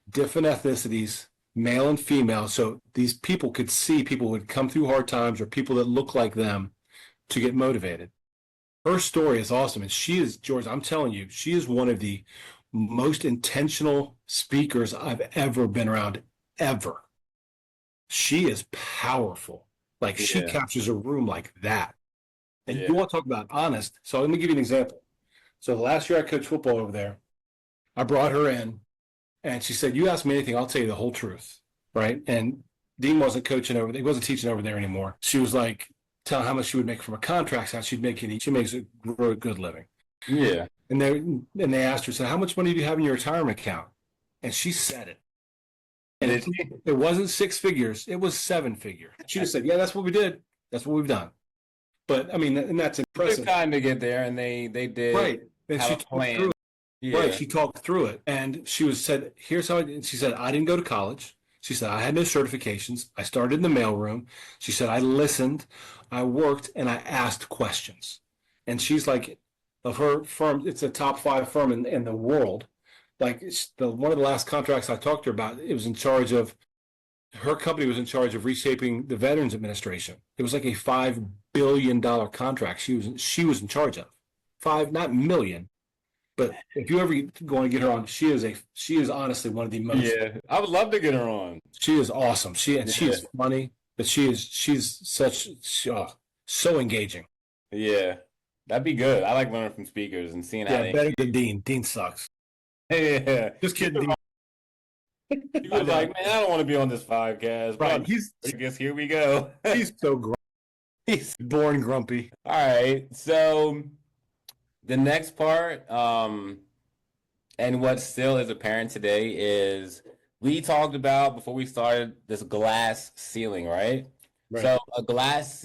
[SPEAKER 2] different ethnicities, male and female, so these people could see people who had come through hard times or people that look like them to get motivated. Her story is awesome. And she is, George, I'm telling you, she is one of the most intentional speakers I've ever been around, ever. She is powerful. Like she captures a room like that. And you want to talk about honest. So let me give you an example. So the last year I coached football over there, I brought her in and she said, you ask me anything, I'll tell you the whole truth. right? And Dean wasn't coaching over, he wasn't teaching over there anymore. She was like telling how much she would make from her contracts, how she'd make it. She makes a really good living.
[SPEAKER 1] Yeah.
[SPEAKER 2] And they asked her, said, how much money do you have in your retirement account? And she said it. And it wasn't six figures, it was seven figure. She just said, yeah, that's what we did. That's what we've done. But I mean, and that's impressive.
[SPEAKER 1] Took time to get there, and they did
[SPEAKER 2] Right. And
[SPEAKER 1] have
[SPEAKER 2] she
[SPEAKER 1] a
[SPEAKER 2] talked
[SPEAKER 1] plan.
[SPEAKER 2] through it.
[SPEAKER 1] Yeah.
[SPEAKER 2] Right. She talked through it. And she said, here's how she said, I didn't go to college. She said, I had no certifications. I started in the mailroom. She said, I listened, I worked, and I asked questions. And she's like, of her firm, it's a top 5 firm in the world. Like one of the last contracts I talked to her about, it was in charge of, her company was in charge of reshaping the Veterans Administration. It was like a $5 billion contract she was in charge of. 5, not million. But if you ever go and get her on, she is honestly one of the most.
[SPEAKER 1] Yeah, I would love to get her on.
[SPEAKER 2] She is awesome. She is funny, but she's so engaging.
[SPEAKER 1] Yeah, that'd be good. I like learning from speakers and seeing how they.
[SPEAKER 2] Better than Dean. Dean sucks.
[SPEAKER 1] Yeah,
[SPEAKER 2] Just kidding. Dean.
[SPEAKER 1] He was like, man, I don't want to be on this podcast.
[SPEAKER 2] Right.
[SPEAKER 1] I guess here we go.
[SPEAKER 2] He's so grumpy. He's born grumpy.
[SPEAKER 1] All right, so the next part, and what still is apparent today is we talked about before we started this glass ceiling, right?
[SPEAKER 2] Right.
[SPEAKER 1] So a glass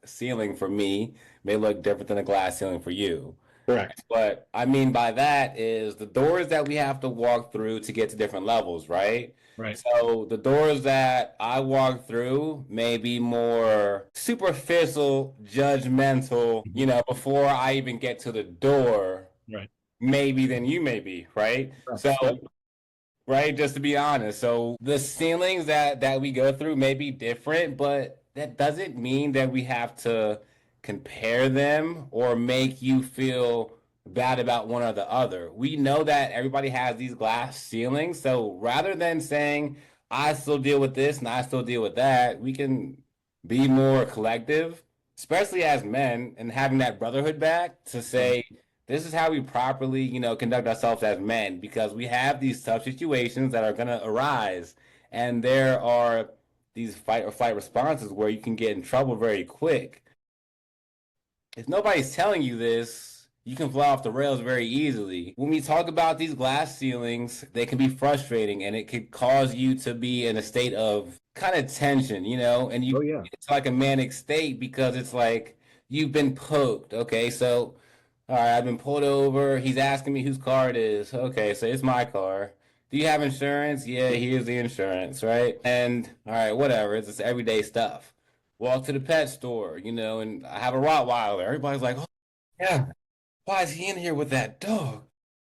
[SPEAKER 1] ceiling for me may look different than a glass ceiling for you.
[SPEAKER 2] Correct.
[SPEAKER 1] What I mean by that is the doors that we have to walk through to get to different levels, right?
[SPEAKER 2] Right.
[SPEAKER 1] So the doors that I walk through may be more superficial, judgmental, before I even get to the door,
[SPEAKER 2] Right.
[SPEAKER 1] maybe than you may be, right?
[SPEAKER 2] Right.
[SPEAKER 1] So, right, just to be honest. So the ceilings that we go through may be different, but that doesn't mean that we have to compare them or make you feel bad about one or the other. We know that everybody has these glass ceilings. So rather than saying, I still deal with this and I still deal with that, we can be more collective, especially as men, and having that brotherhood back to say, this is how we properly, conduct ourselves as men, because we have these tough situations that are going to arise. And there are these fight or flight responses where you can get in trouble very quick. If nobody's telling you this, you can fly off the rails very easily. When we talk about these glass ceilings, they can be frustrating and it could cause you to be in a state of kind of tension, and it's like a manic state because it's like you've been poked. Okay, so all right, I've been pulled over. He's asking me whose car it is. Okay, so it's my car. Do you have insurance? Yeah, here's the insurance, right? And all right, whatever. It's just everyday stuff. Walk to the pet store, and I have a Rottweiler. Everybody's like, oh, yeah, why is he in here with that dog?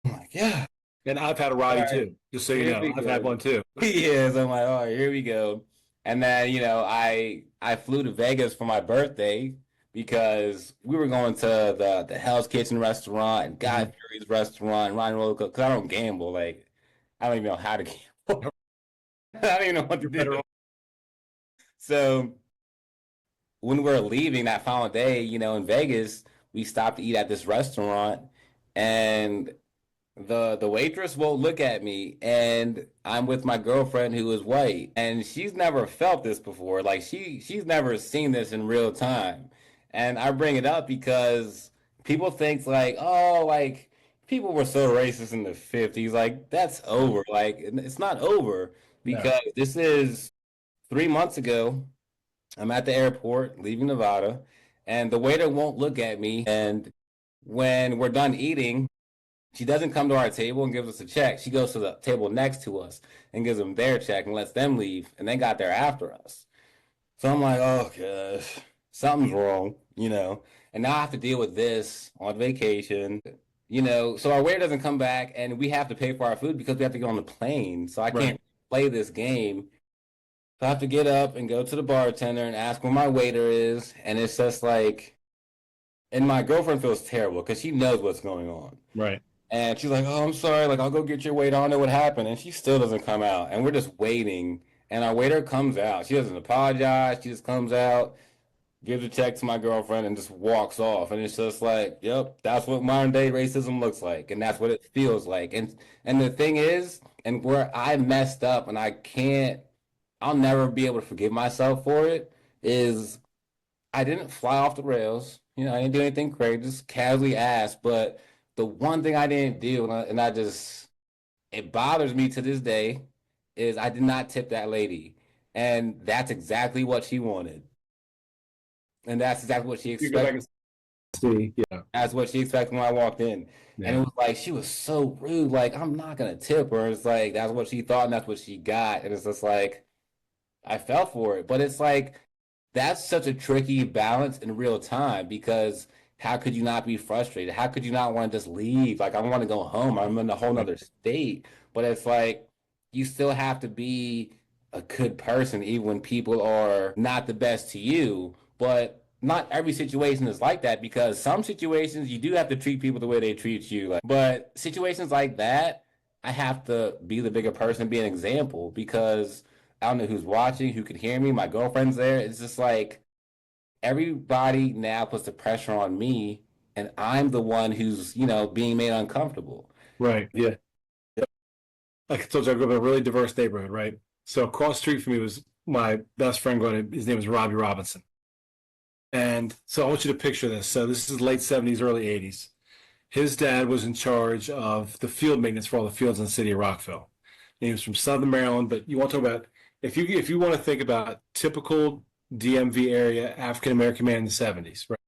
[SPEAKER 1] I'm like, yeah.
[SPEAKER 2] And I've had a Rottie too, just so you know. I've had one too.
[SPEAKER 1] Yes, I'm like, all right, here we go. And then, I flew to Vegas for my birthday because we were going to the Hell's Kitchen restaurant and Guy Fieri's restaurant and Ryan Roller Coaster, because I don't gamble. Like, I don't even know how to gamble. I don't even know what to do. So when we're leaving that final day, in Vegas, we stopped to eat at this restaurant, and the waitress won't look at me, and I'm with my girlfriend who is white, and she's never felt this before. Like she's never seen this in real time. And I bring it up because people think like, oh, like people were so racist in the 50s. Like that's over. Like it's not over because this is 3 months ago. I'm at the airport leaving Nevada, and the waiter won't look at me. And when we're done eating, she doesn't come to our table and gives us a check. She goes to the table next to us and gives them their check and lets them leave. And they got there after us. So I'm like, oh gosh, something's wrong, And now I have to deal with this on vacation, So our waiter doesn't come back, and we have to pay for our food because we have to go on the plane. So I can't play this game. So I have to get up and go to the bartender and ask where my waiter is. And it's just like, and my girlfriend feels terrible because she knows what's going on.
[SPEAKER 2] Right.
[SPEAKER 1] And she's like, oh, I'm sorry. Like, I'll go get your waiter. I don't know what happened. And she still doesn't come out. And we're just waiting. And our waiter comes out. She doesn't apologize. She just comes out. gives a check to my girlfriend, and just walks off. And it's just like, yep, that's what modern day racism looks like, and that's what it feels like. And the thing is, and where I messed up, and I'll never be able to forgive myself for it, is I didn't fly off the rails. I didn't do anything crazy, just casually asked. But the one thing I didn't do, and I just, it bothers me to this day, is I did not tip that lady. And that's exactly what she wanted. And that's exactly what she
[SPEAKER 2] You go back
[SPEAKER 1] expected.
[SPEAKER 2] and see, yeah,
[SPEAKER 1] That's what she expected when I walked in. And it
[SPEAKER 2] yeah,
[SPEAKER 1] was like, she was so rude. Like, I'm not going to tip her. It's like, that's what she thought and that's what she got. And it's just like, I fell for it. But it's like, that's such a tricky balance in real time because how could you not be frustrated? How could you not want to just leave? Like, I want to go home. I'm in a whole nother state. But it's like, you still have to be a good person, even when people are not the best to you. But not every situation is like that because some situations you do have to treat people the way they treat you. But situations like that, I have to be the bigger person, be an example because I don't know who's watching, who can hear me. My girlfriend's there. It's just like everybody now puts the pressure on me, and I'm the one who's, being made uncomfortable.
[SPEAKER 2] right, yeah. Like I told you, I grew up in a really diverse neighborhood, right? So across the street from me was my best friend his name was Robbie Robinson. And so I want you to picture this. So this is late 70s, early 80s. His dad was in charge of the field maintenance for all the fields in the city of Rockville. And he was from Southern Maryland, but you want to talk about if you want to think about typical DMV area African American man in the 70s, right?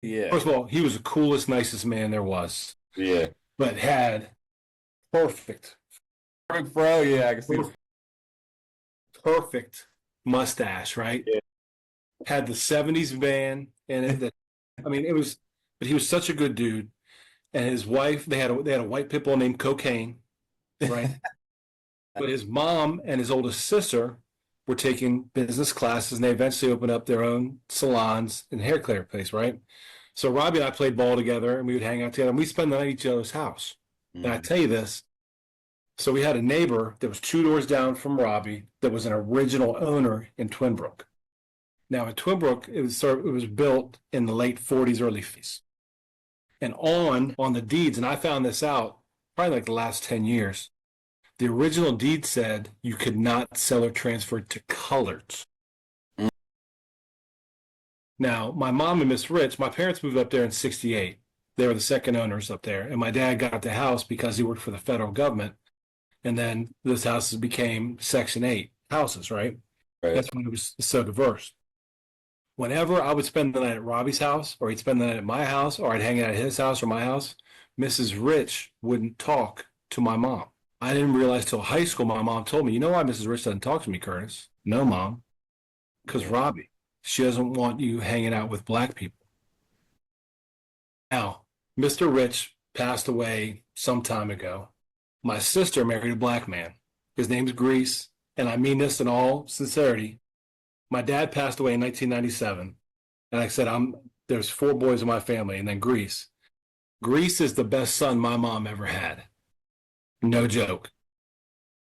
[SPEAKER 1] Yeah.
[SPEAKER 2] First of all, he was the coolest, nicest man there was,
[SPEAKER 1] Yeah.
[SPEAKER 2] but had perfect,
[SPEAKER 1] Perfect, bro. Yeah, I can see.
[SPEAKER 2] perfect mustache, right?
[SPEAKER 1] Yeah.
[SPEAKER 2] Had the 70s van in it that I mean it was but he was such a good dude. And his wife, they had a white pit bull named Cocaine, right? But his mom and his oldest sister were taking business classes and they eventually opened up their own salons and hair care place, right? So Robbie and I played ball together and we would hang out together and we spend the night at each other's house. And I tell you this, so we had a neighbor that was 2 doors down from Robbie that was an original owner in Twinbrook. Now in Twinbrook, it was built in the late 40s, early 50s. And on the deeds, and I found this out probably like the last 10 years, the original deed said you could not sell or transfer to coloreds. Now, my mom and Miss Rich, my parents moved up there in 68. They were the second owners up there. And my dad got the house because he worked for the federal government. And then those houses became Section 8 houses, right? That's when it was so diverse. Whenever I would spend the night at Robbie's house, or he'd spend the night at my house, or I'd hang out at his house or my house, Mrs. Rich wouldn't talk to my mom. I didn't realize till high school, my mom told me, you know why Mrs. Rich doesn't talk to me, Curtis? No, Mom. Because Robbie, she doesn't want you hanging out with black people. Now, Mr. Rich passed away some time ago. My sister married a black man. His name's Grease, and I mean this in all sincerity. My dad passed away in 1997. And like I said, there's 4 boys in my family, and then Grease. Grease is the best son my mom ever had. No joke.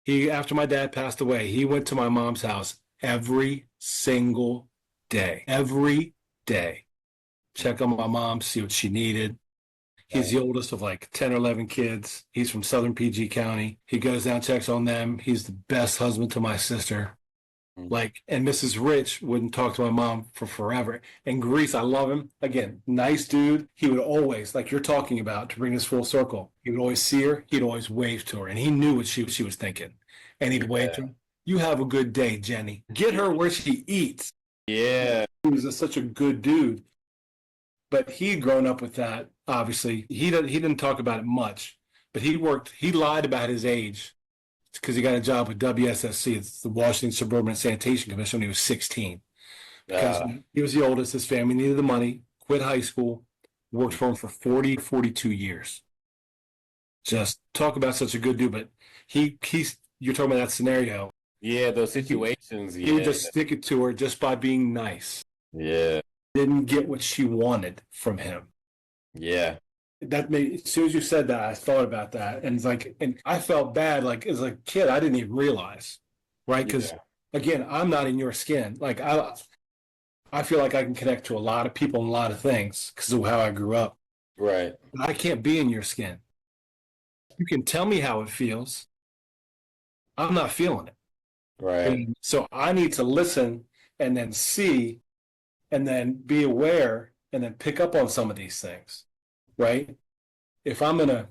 [SPEAKER 2] After my dad passed away, he went to my mom's house every single day. Every day. Check on my mom, see what she needed. He's the oldest of like 10 or 11 kids. He's from Southern PG County. He goes down, checks on them. He's the best husband to my sister. And Mrs. Rich wouldn't talk to my mom for forever. And Grease, I love him. Again, nice dude. He would always, like you're talking about, to bring this full circle, he would always see her. He'd always wave to her. And he knew what she was thinking. And he'd wave to her. You have a good day, Jenny. Get her where she eats.
[SPEAKER 1] Yeah.
[SPEAKER 2] He was such a good dude. But he'd grown up with that, obviously. He didn't talk about it much. But he lied about his age because he got a job with WSSC, it's the Washington Suburban Sanitation Commission, when he was 16. Because he was the oldest, his family needed the money, quit high school, worked for him for 42 years. Just talk about such a good dude, but you're talking about that scenario.
[SPEAKER 1] Yeah, those situations.
[SPEAKER 2] He would just stick it to her just by being nice.
[SPEAKER 1] Yeah.
[SPEAKER 2] Didn't get what she wanted from him.
[SPEAKER 1] Yeah.
[SPEAKER 2] As soon as you said that, I thought about that, and and I felt bad. Like as a kid, I didn't even realize, right? Because again, I'm not in your skin. Like I I feel like I can connect to a lot of people and a lot of things because of how I grew up.
[SPEAKER 1] Right.
[SPEAKER 2] But I can't be in your skin. You can tell me how it feels. I'm not feeling it.
[SPEAKER 1] Right.
[SPEAKER 2] And so I need to listen and then see and then be aware and then pick up on some of these things, right? If I'm gonna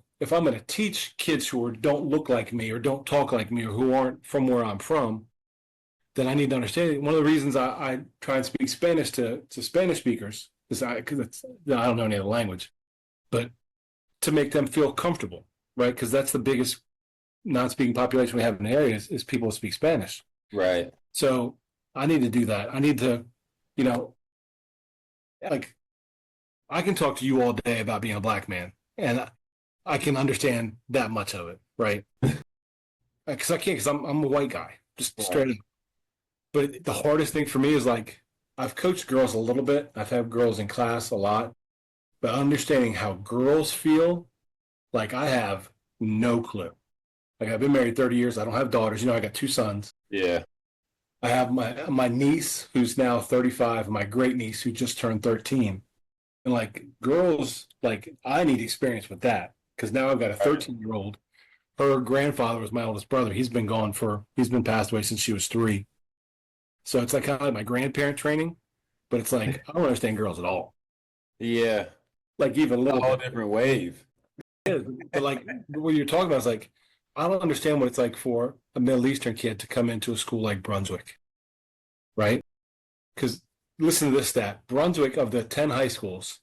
[SPEAKER 2] teach kids who don't look like me or don't talk like me or who aren't from where I'm from, then I need to understand it. One of the reasons I try and speak Spanish to Spanish speakers is because I don't know any other language, but to make them feel comfortable, right? Because that's the biggest non-speaking population we have in the area is people who speak Spanish.
[SPEAKER 1] Right.
[SPEAKER 2] So I need to do that. I need to, you know, like I can talk to you all day about being a black man, and I can understand that much of it, right? Because I can't, because I'm a white guy, just straight up. But the hardest thing for me is like I've coached girls a little bit. I've had girls in class a lot, but understanding how girls feel, like I have no clue. Like I've been married 30 years. I don't have daughters. I got two sons.
[SPEAKER 1] Yeah.
[SPEAKER 2] I have my niece who's now 35, and my great niece who just turned 13. And like girls, like I need experience with that because now I've got a 13-year-old. Her grandfather was my oldest brother. He's been passed away since she was 3. So it's like kind of like my grandparent training, but it's like I don't understand girls at all.
[SPEAKER 1] Yeah.
[SPEAKER 2] Like even a
[SPEAKER 1] A
[SPEAKER 2] little
[SPEAKER 1] whole
[SPEAKER 2] bit.
[SPEAKER 1] different wave.
[SPEAKER 2] But like what you're talking about is like I don't understand what it's like for a Middle Eastern kid to come into a school like Brunswick, right? Because listen to this stat: Brunswick, of the 10 high schools,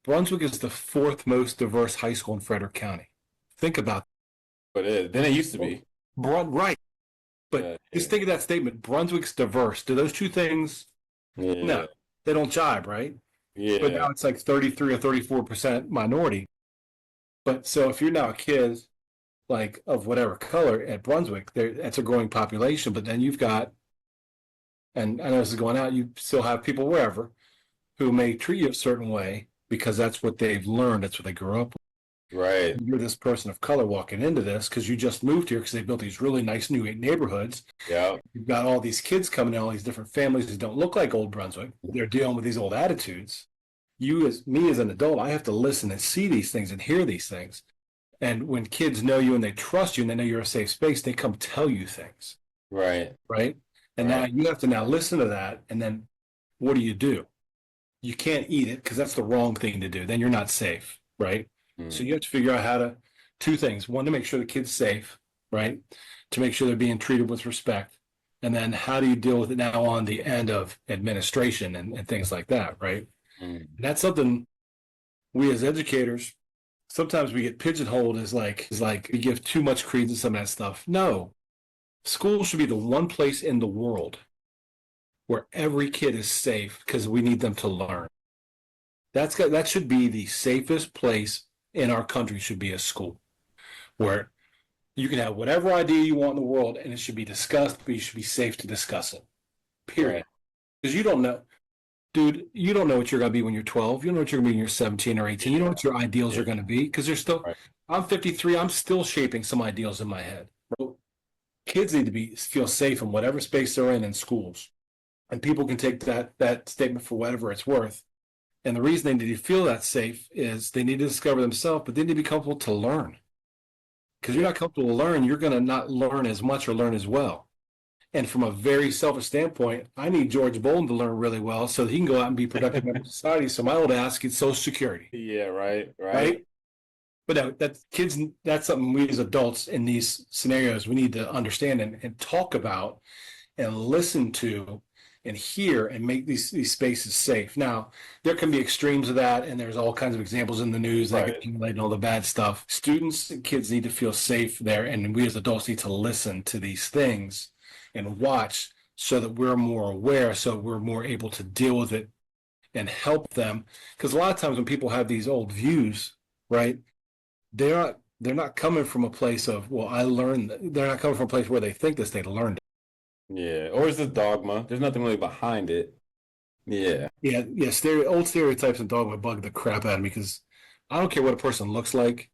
[SPEAKER 2] Brunswick is the 4th most diverse high school in Frederick County. Think about
[SPEAKER 1] But then it used to be.
[SPEAKER 2] Right. But just think of that statement: Brunswick's diverse. Do those two things?
[SPEAKER 1] Yeah.
[SPEAKER 2] No, they don't jibe, right?
[SPEAKER 1] Yeah.
[SPEAKER 2] But now it's like 33 or 34% minority. But so if you're now a kid like of whatever color at Brunswick, that's a growing population. But then you've got, and I know this is going out, you still have people wherever who may treat you a certain way because that's what they've learned. That's what they grew up with.
[SPEAKER 1] Right.
[SPEAKER 2] You're this person of color walking into this because you just moved here because they built these really nice new neighborhoods.
[SPEAKER 1] Yeah.
[SPEAKER 2] You've got all these kids coming in, all these different families that don't look like old Brunswick. They're dealing with these old attitudes. Me as an adult, I have to listen and see these things and hear these things. And when kids know you and they trust you and they know you're a safe space, they come tell you things.
[SPEAKER 1] Right.
[SPEAKER 2] Right. And now you have to now listen to that. And then what do? You can't eat it because that's the wrong thing to do. Then you're not safe. Right. So you have to figure out how to, 2 things. One, to make sure the kid's safe, right? To make sure they're being treated with respect. And then how do you deal with it now on the end of administration and things like that, right? And that's something we as educators, sometimes we get pigeonholed as like we give too much credence to some of that stuff. No, school should be the one place in the world where every kid is safe because we need them to learn. That should be the safest place in our country, should be a school where you can have whatever idea you want in the world and it should be discussed, but you should be safe to discuss it, period. Because you don't know, dude, you don't know what you're going to be when you're 12. You don't know what you're going to be when you're 17 or 18. You don't know what your ideals are going to be because they're still, I'm 53. I'm still shaping some ideals in my head. Kids need to feel safe in whatever space they're in schools. And people can take that statement for whatever it's worth. And the reason they need to feel that safe is they need to discover themselves, but they need to be comfortable to learn. Because you're not comfortable to learn, you're going to not learn as much or learn as well. And from a very selfish standpoint, I need George Bolden to learn really well so that he can go out and be productive in society. So my old ass gets Social Security.
[SPEAKER 1] Yeah, right.
[SPEAKER 2] But no, that's something we as adults in these scenarios, we need to understand and talk about and listen to and hear and make these spaces safe. Now, there can be extremes of that, and there's all kinds of examples in the news that accumulate all the bad stuff. Students and kids need to feel safe there, and we as adults need to listen to these things and watch so that we're more aware, so we're more able to deal with it and help them. Because a lot of times when people have these old views, right, they're not coming from a place of, well, I learned. They're not coming from a place where they think this, they learned it.
[SPEAKER 1] Yeah, or it's the dogma. There's nothing really behind it. Yeah.
[SPEAKER 2] Old stereotypes and dogma bug the crap out of me because I don't care what a person looks like.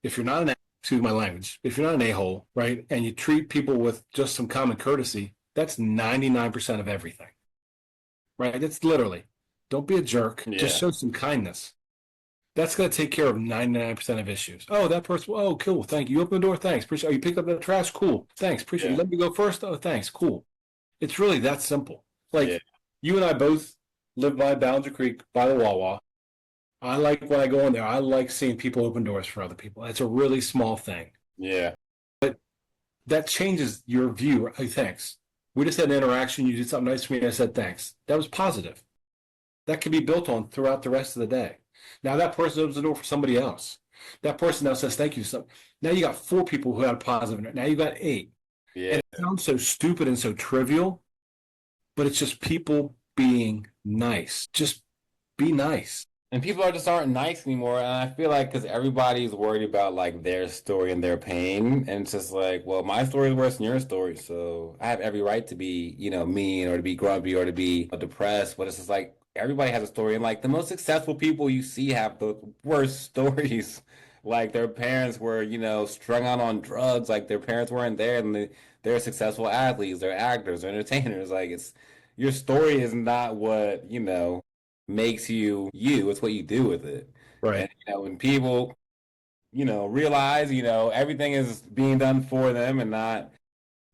[SPEAKER 2] If you're not excuse my language, if you're not an a-hole, right, and you treat people with just some common courtesy, that's 99% of everything. right? It's literally, don't be a jerk. Just
[SPEAKER 1] Yeah.
[SPEAKER 2] show some kindness. That's going to take care of 99% of issues. Oh, that person, oh, cool. Thank you. You opened the door. Thanks. Appreciate. Oh, you picked up the trash. Cool. Thanks. Appreciate you.
[SPEAKER 1] Yeah.
[SPEAKER 2] Let me go first. Oh, thanks. Cool. It's really that simple.
[SPEAKER 1] Yeah.
[SPEAKER 2] Like you and I both live by Boundary Creek by the Wawa. I like when I go in there, I like seeing people open doors for other people. It's a really small thing.
[SPEAKER 1] Yeah.
[SPEAKER 2] That changes your view. Hey, thanks. We just had an interaction. You did something nice for me. And I said thanks. That was positive. That can be built on throughout the rest of the day. Now that person opens the door for somebody else. That person now says thank you. So now you got 4 people who had a positive. Now you got 8.
[SPEAKER 1] Yeah.
[SPEAKER 2] And it sounds so stupid and so trivial, but it's just people being nice. Just be nice.
[SPEAKER 1] And people are just aren't nice anymore. And I feel like because everybody's worried about like their story and their pain. And it's just like, well, my story is worse than your story. So I have every right to be, mean or to be grumpy or to be depressed. But it's just like everybody has a story. And like the most successful people you see have the worst stories. Like their parents were, strung out on drugs. Like their parents weren't there and they're successful athletes, they're actors, they're entertainers. Like it's your story is not what, makes you you. It's what you do with it. And
[SPEAKER 2] Right.
[SPEAKER 1] when people, realize, everything is being done for them and not,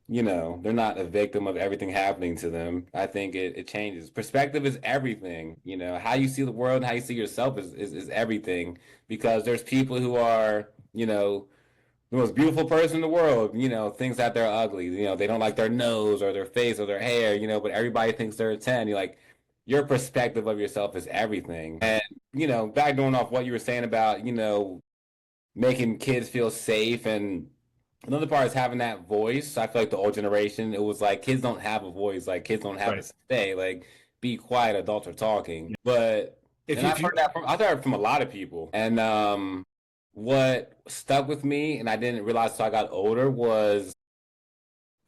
[SPEAKER 1] they're not a victim of everything happening to them. I think it changes. Perspective is everything. How you see the world and how you see yourself is everything. Because there's people who are, the most beautiful person in the world, thinks that they're ugly. They don't like their nose or their face or their hair, but everybody thinks they're a 10. You're like, your perspective of yourself is everything. And, back going off what you were saying about, making kids feel safe. And another part is having that voice. I feel like the old generation, it was like kids don't have a voice. Like kids don't have
[SPEAKER 2] Right.
[SPEAKER 1] to say, like, be quiet, adults are talking. But,
[SPEAKER 2] If
[SPEAKER 1] and
[SPEAKER 2] you,
[SPEAKER 1] I've heard that I've heard it from a lot of people. And, what stuck with me and I didn't realize until I got older was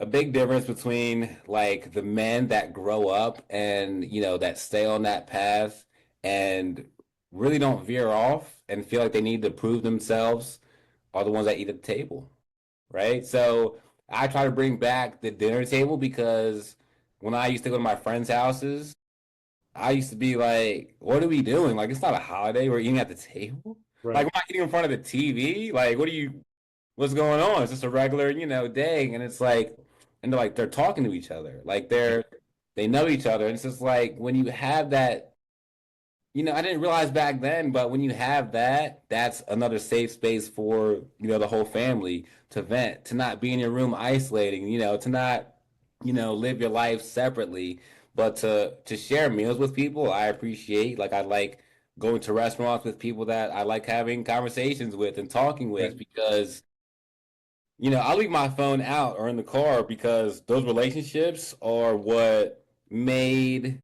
[SPEAKER 1] a big difference between like the men that grow up and that stay on that path and really don't veer off and feel like they need to prove themselves are the ones that eat at the table, right? So I try to bring back the dinner table because when I used to go to my friends' houses, I used to be like, what are we doing? Like, it's not a holiday. We're eating at the table. Like,
[SPEAKER 2] right.
[SPEAKER 1] we're not eating in front of the TV. Like, what's going on? It's just a regular, day. And it's like, and they're talking to each other. Like, they know each other. And it's just like, when you have that, I didn't realize back then, but when you have that, that's another safe space for, the whole family to vent, to not be in your room isolating, to not, live your life separately, but to share meals with people I appreciate. Like I like going to restaurants with people that I like having conversations with and talking
[SPEAKER 2] Right.
[SPEAKER 1] with because, I leave my phone out or in the car because those relationships are what made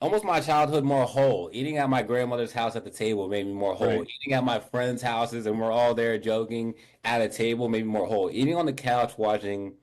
[SPEAKER 1] almost my childhood more whole. Eating at my grandmother's house at the table made me more whole.
[SPEAKER 2] Right.
[SPEAKER 1] Eating at my friends' houses and we're all there joking at a table made me more whole. Eating on the couch watching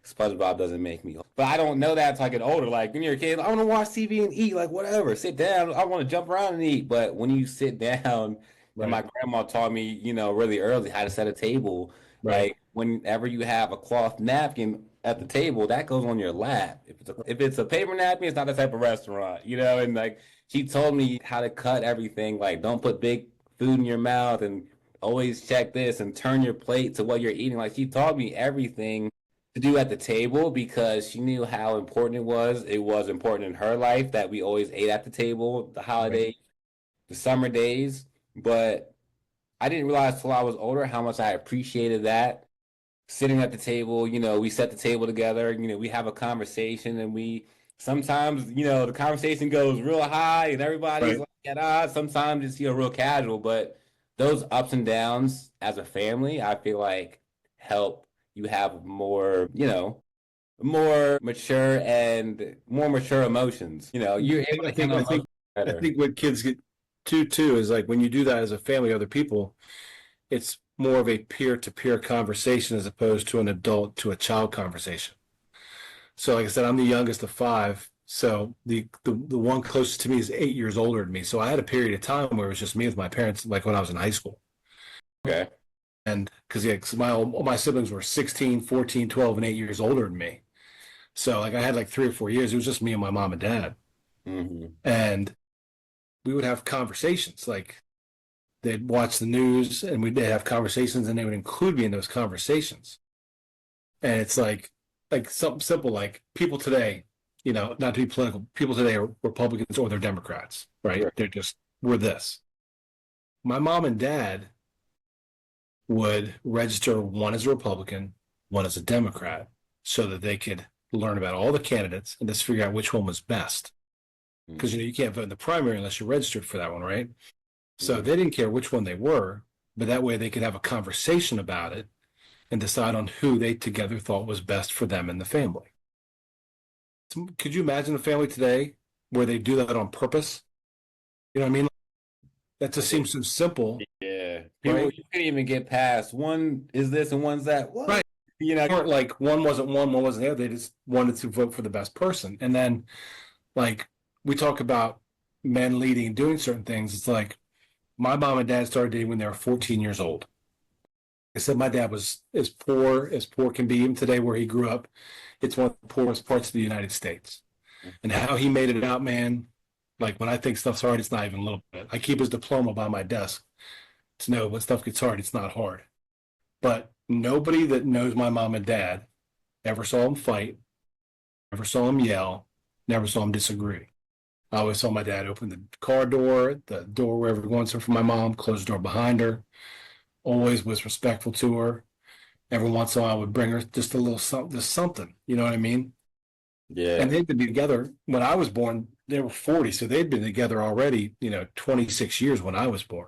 [SPEAKER 1] SpongeBob doesn't make me whole. But I don't know that until I get older. Like when you're a kid, I want to watch TV and eat, like whatever. Sit down. I want to jump around and eat. But when you sit down, and
[SPEAKER 2] Right.
[SPEAKER 1] my grandma taught me, really early how to set a table.
[SPEAKER 2] Right.
[SPEAKER 1] Like whenever you have a cloth napkin at the table, that goes on your lap. If it's a paper napkin, it's not that type of restaurant, and like she told me how to cut everything, like don't put big food in your mouth and always check this and turn your plate to what you're eating. Like she taught me everything to do at the table because she knew how important it was. It was important in her life that we always ate at the table, the
[SPEAKER 2] Right.
[SPEAKER 1] holidays, the summer days. But I didn't realize till I was older how much I appreciated that sitting at the table, we set the table together, we have a conversation and we sometimes, the conversation goes real high and everybody's
[SPEAKER 2] Right.
[SPEAKER 1] like at odds. Sometimes it's, real casual, but those ups and downs as a family, I feel like help you have more, more mature and more mature emotions. You're able
[SPEAKER 2] I
[SPEAKER 1] to
[SPEAKER 2] think
[SPEAKER 1] handle
[SPEAKER 2] I
[SPEAKER 1] emotions
[SPEAKER 2] think I
[SPEAKER 1] better.
[SPEAKER 2] think what kids get too is like when you do that as a family, other people, it's more of a peer-to-peer conversation as opposed to an adult to a child conversation. So, like I said, I'm the youngest of 5. So the one closest to me is 8 years older than me. So I had a period of time where it was just me with my parents, like when I was in high school.
[SPEAKER 1] Okay.
[SPEAKER 2] And because yeah, 'cause all my siblings were 16, 14, 12, and 8 years older than me. So like I had like 3 or 4 years. It was just me and my mom and dad. And we would have conversations. Like they'd watch the news and they'd have conversations and they would include me in those conversations. And it's like something simple, like people today, not to be political, people today are Republicans or they're Democrats, right?
[SPEAKER 1] Sure.
[SPEAKER 2] We're this. My mom and dad would register one as a Republican, one as a Democrat, so that they could learn about all the candidates and just figure out which one was best. Because you can't vote in the primary unless you're registered for that one, right? So they didn't care which one they were, but that way they could have a conversation about it and decide on who they together thought was best for them and the family. So could you imagine a family today where they do that on purpose? You know what I mean? That just seems so simple.
[SPEAKER 1] Yeah. People,
[SPEAKER 2] right?
[SPEAKER 1] you can't even get past one is this and one's that. What?
[SPEAKER 2] Right.
[SPEAKER 1] You know,
[SPEAKER 2] Weren't like one wasn't the other. They just wanted to vote for the best person. And then, like, we talk about men leading and doing certain things. It's like my mom and dad started dating when they were 14 years old. I said my dad was as poor can be. Even today, where he grew up, it's one of the poorest parts of the United States. And how he made it out, man. Like when I think stuff's hard, it's not even a little bit. I keep his diploma by my desk to know when stuff gets hard, it's not hard. But nobody that knows my mom and dad ever saw them fight, never saw them yell, never saw them disagree. I always saw my dad open the car door, the door wherever going to for my mom, close the door behind her. Always was respectful to her. Every once in a while, I would bring her just a little something, just something. You know what I mean?
[SPEAKER 1] Yeah.
[SPEAKER 2] And they'd been together when I was born. They were 40, so they'd been together already, 26 years when I was born.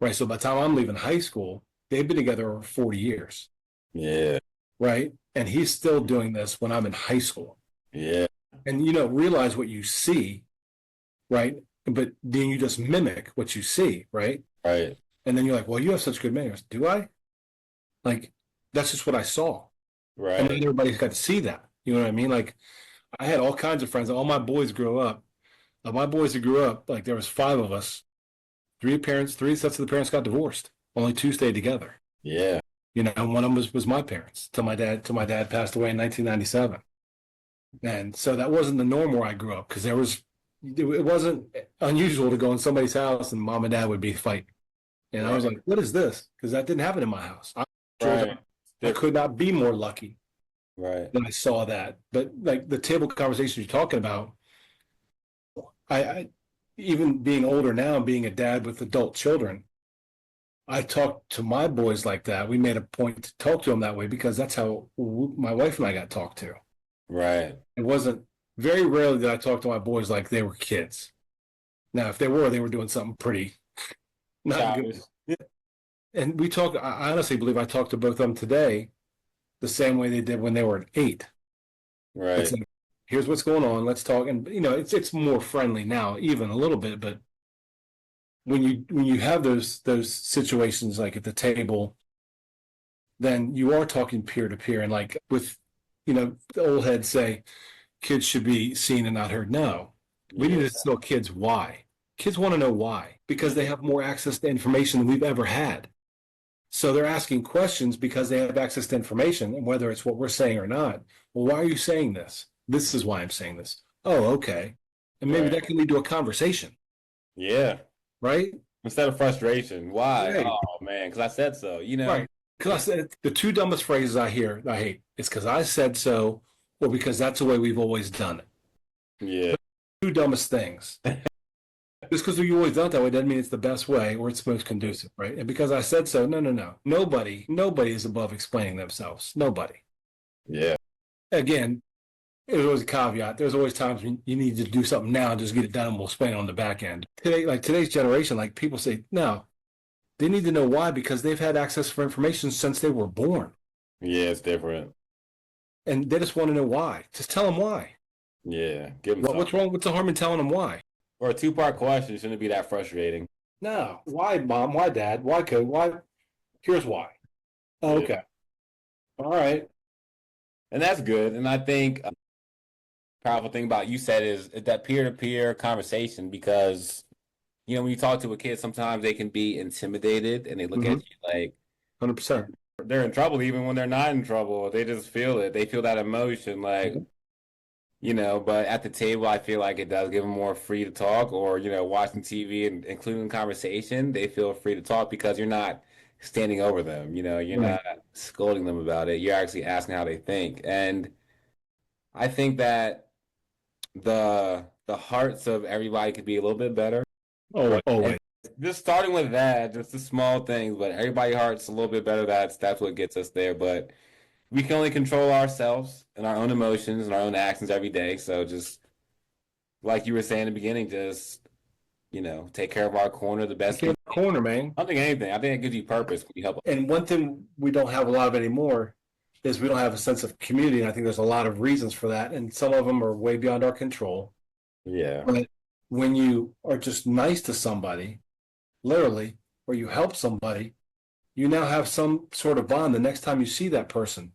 [SPEAKER 2] Right. So by the time I'm leaving high school, they've been together over 40 years.
[SPEAKER 1] Yeah.
[SPEAKER 2] Right. And he's still doing this when I'm in high school.
[SPEAKER 1] Yeah.
[SPEAKER 2] And, realize what you see. Right. But then you just mimic what you see. Right.
[SPEAKER 1] Right.
[SPEAKER 2] And then you're like, well, you have such good manners. Do I? Like, that's just what I saw.
[SPEAKER 1] Right.
[SPEAKER 2] And then everybody's got to see that. You know what I mean? Like, I had all kinds of friends. All my boys grew up. My boys that grew up, like, there was 5 of us. 3 sets of the parents got divorced. Only 2 stayed together.
[SPEAKER 1] Yeah.
[SPEAKER 2] And one of them was my parents till my dad passed away in 1997. And so that wasn't the norm where I grew up, because it wasn't unusual to go in somebody's house and mom and dad would be fighting. And I was like, what is this? Because that didn't happen in my house. I could not be more lucky.
[SPEAKER 1] Right.
[SPEAKER 2] When I saw that. But like the table conversation you're talking about, I even being older now and being a dad with adult children, I talk to my boys like that. We made a point to talk to them that way because that's how my wife and I got talked to.
[SPEAKER 1] Right.
[SPEAKER 2] It wasn't very rarely that I talked to my boys like they were kids. Now, if they were doing something pretty not good. And I honestly believe I talked to both of them today the same way they did when they were 8.
[SPEAKER 1] Right.
[SPEAKER 2] It's like, here's what's going on. Let's talk. And it's more friendly now, even a little bit. But when you have those situations like at the table, then you are talking peer to peer. And like with the old heads say, kids should be seen and not heard. No, we need to tell kids why. Kids want to know why, because they have more access to information than we've ever had. So they're asking questions because they have access to information, and whether it's what we're saying or not. Well, why are you saying this? This is why I'm saying this. Oh, okay. And maybe that can lead to a conversation.
[SPEAKER 1] Yeah.
[SPEAKER 2] Right?
[SPEAKER 1] Instead of frustration. Why?
[SPEAKER 2] Right.
[SPEAKER 1] Oh, man, because I said so,
[SPEAKER 2] Right. Because I said the 2 dumbest phrases I hate. It's because I said so, or because that's the way we've always done it.
[SPEAKER 1] Yeah.
[SPEAKER 2] The 2 dumbest things. Just because you always done it that way doesn't mean it's the best way or it's most conducive, right? And because I said so, no. Nobody is above explaining themselves. Nobody.
[SPEAKER 1] Yeah.
[SPEAKER 2] Again, there's always a caveat. There's always times when you need to do something now and just get it done and we'll explain it on the back end. Today's generation, like people say, no, they need to know why, because they've had access for information since they were born.
[SPEAKER 1] Yeah, it's different.
[SPEAKER 2] And they just want to know why. Just tell them why.
[SPEAKER 1] Yeah. Give them
[SPEAKER 2] what's wrong? What's the harm in telling them why?
[SPEAKER 1] Or a 2-part question shouldn't be that frustrating.
[SPEAKER 2] No. Why, Mom? Why, Dad? Why, Code? Why? Here's why. Oh, okay. All right.
[SPEAKER 1] And that's good. And I think a powerful thing about you said is that peer-to-peer conversation, because, when you talk to a kid, sometimes they can be intimidated and they look at you like
[SPEAKER 2] 100%.
[SPEAKER 1] They're in trouble even when they're not in trouble. They just feel it. They feel that emotion like, But at the table, I feel like it does give them more free to talk, or, watching TV and including conversation, they feel free to talk because you're not standing over them. You're
[SPEAKER 2] Right.
[SPEAKER 1] not scolding them about it. You're actually asking how they think. And I think that the hearts of everybody could be a little bit better.
[SPEAKER 2] Oh,
[SPEAKER 1] And
[SPEAKER 2] always.
[SPEAKER 1] just starting with that, just the small things, but everybody hearts a little bit better. That's what gets us there. But we can only control ourselves and our own emotions and our own actions every day. So just like you were saying in the beginning, just take care of our corner the best we
[SPEAKER 2] Take
[SPEAKER 1] can.
[SPEAKER 2] care of the corner, man.
[SPEAKER 1] I don't think anything. I think it gives you purpose when you help.
[SPEAKER 2] And one thing we don't have a lot of anymore is we don't have a sense of community. And I think there's a lot of reasons for that. And some of them are way beyond our control.
[SPEAKER 1] Yeah.
[SPEAKER 2] But when you are just nice to somebody, literally, or you help somebody, you now have some sort of bond the next time you see that person.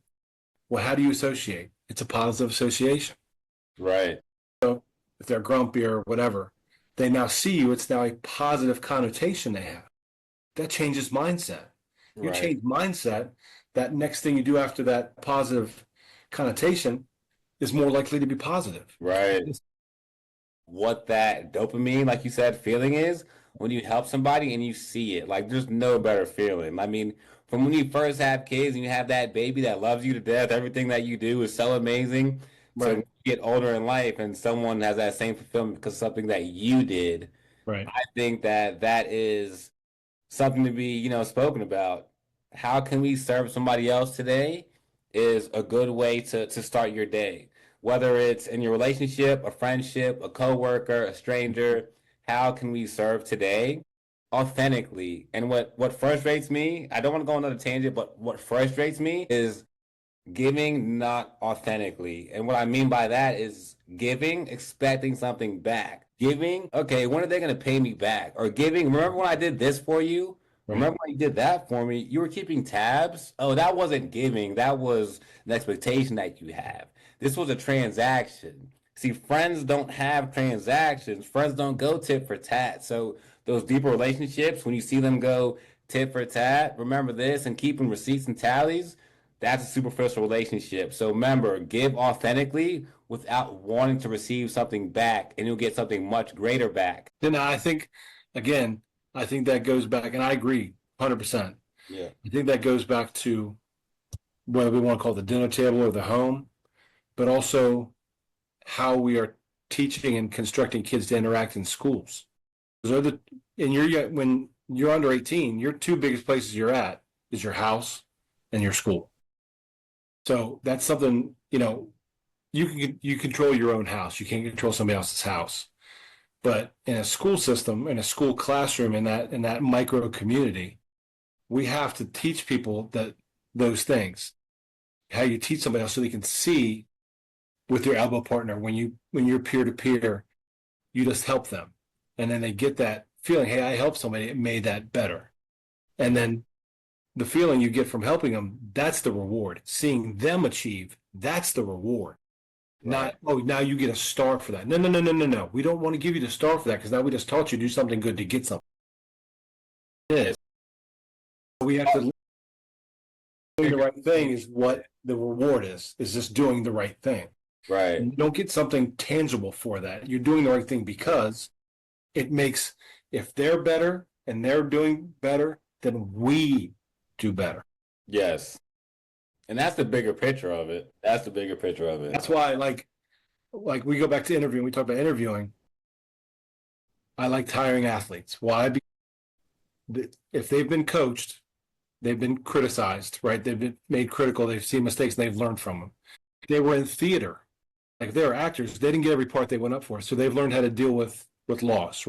[SPEAKER 2] Well, how do you associate? It's a positive association.
[SPEAKER 1] Right.
[SPEAKER 2] If they're grumpy or whatever, they now see you. It's now a positive connotation they have. That changes mindset. You
[SPEAKER 1] Right.
[SPEAKER 2] change mindset, that next thing you do after that positive connotation is more likely to be positive.
[SPEAKER 1] Right. What that dopamine, like you said, feeling is when you help somebody and you see it. Like there's no better feeling. I mean, from when you first have kids and you have that baby that loves you to death, everything that you do is so amazing. So when
[SPEAKER 2] Right.
[SPEAKER 1] you get older in life and someone has that same fulfillment because of something that you did,
[SPEAKER 2] Right.
[SPEAKER 1] I think that that is something to be, spoken about. How can we serve somebody else today is a good way to start your day. Whether it's in your relationship, a friendship, a coworker, a stranger, how can we serve today authentically? And what frustrates me, I don't want to go on another tangent, but what frustrates me is giving not authentically. And what I mean by that is giving, expecting something back. Giving, okay, when are they going to pay me back? Or giving, remember when I did this for you?
[SPEAKER 2] Right.
[SPEAKER 1] Remember when you did that for me? You were keeping tabs. Oh, that wasn't giving. That was an expectation that you have. This was a transaction. See, friends don't have transactions. Friends don't go tit for tat. So those deeper relationships, when you see them go tit for tat, remember this and keeping receipts and tallies, that's a superficial relationship. So remember, give authentically without wanting to receive something back, and you'll get something much greater back.
[SPEAKER 2] Then I think, again, I think that goes back, and I agree 100%.
[SPEAKER 1] Yeah.
[SPEAKER 2] I think that goes back to whether we want to call it the dinner table or the home, but also how we are teaching and constructing kids to interact in schools. And when you're under 18, your two biggest places you're at is your house and your school. So that's something, you control your own house. You can't control somebody else's house. But in a school system, in a school classroom, in that micro community, we have to teach people those things. How you teach somebody else so they can see with your elbow partner when you're peer to peer, you just help them. And then they get that feeling, hey, I helped somebody, it made that better. And then the feeling you get from helping them, that's the reward. Seeing them achieve, that's the reward. Not, oh, now you get a star for that. No. We don't want to give you the star for that because now we just taught you to do something good to get something. It is. We have to doing the right thing is what the reward is just doing the right thing.
[SPEAKER 1] Right.
[SPEAKER 2] And you don't get something tangible for that. You're doing the right thing because it makes, if they're better and they're doing better, then we do better.
[SPEAKER 1] Yes. And that's the bigger picture of it. That's the bigger picture of it.
[SPEAKER 2] That's why, like we go back to interviewing, we talk about interviewing. I like hiring athletes. Why? Because if they've been coached, they've been criticized, right? They've been made critical. They've seen mistakes and they've learned from them. They were in theater. Like if they were actors, they didn't get every part they went up for. So they've learned how to deal with loss.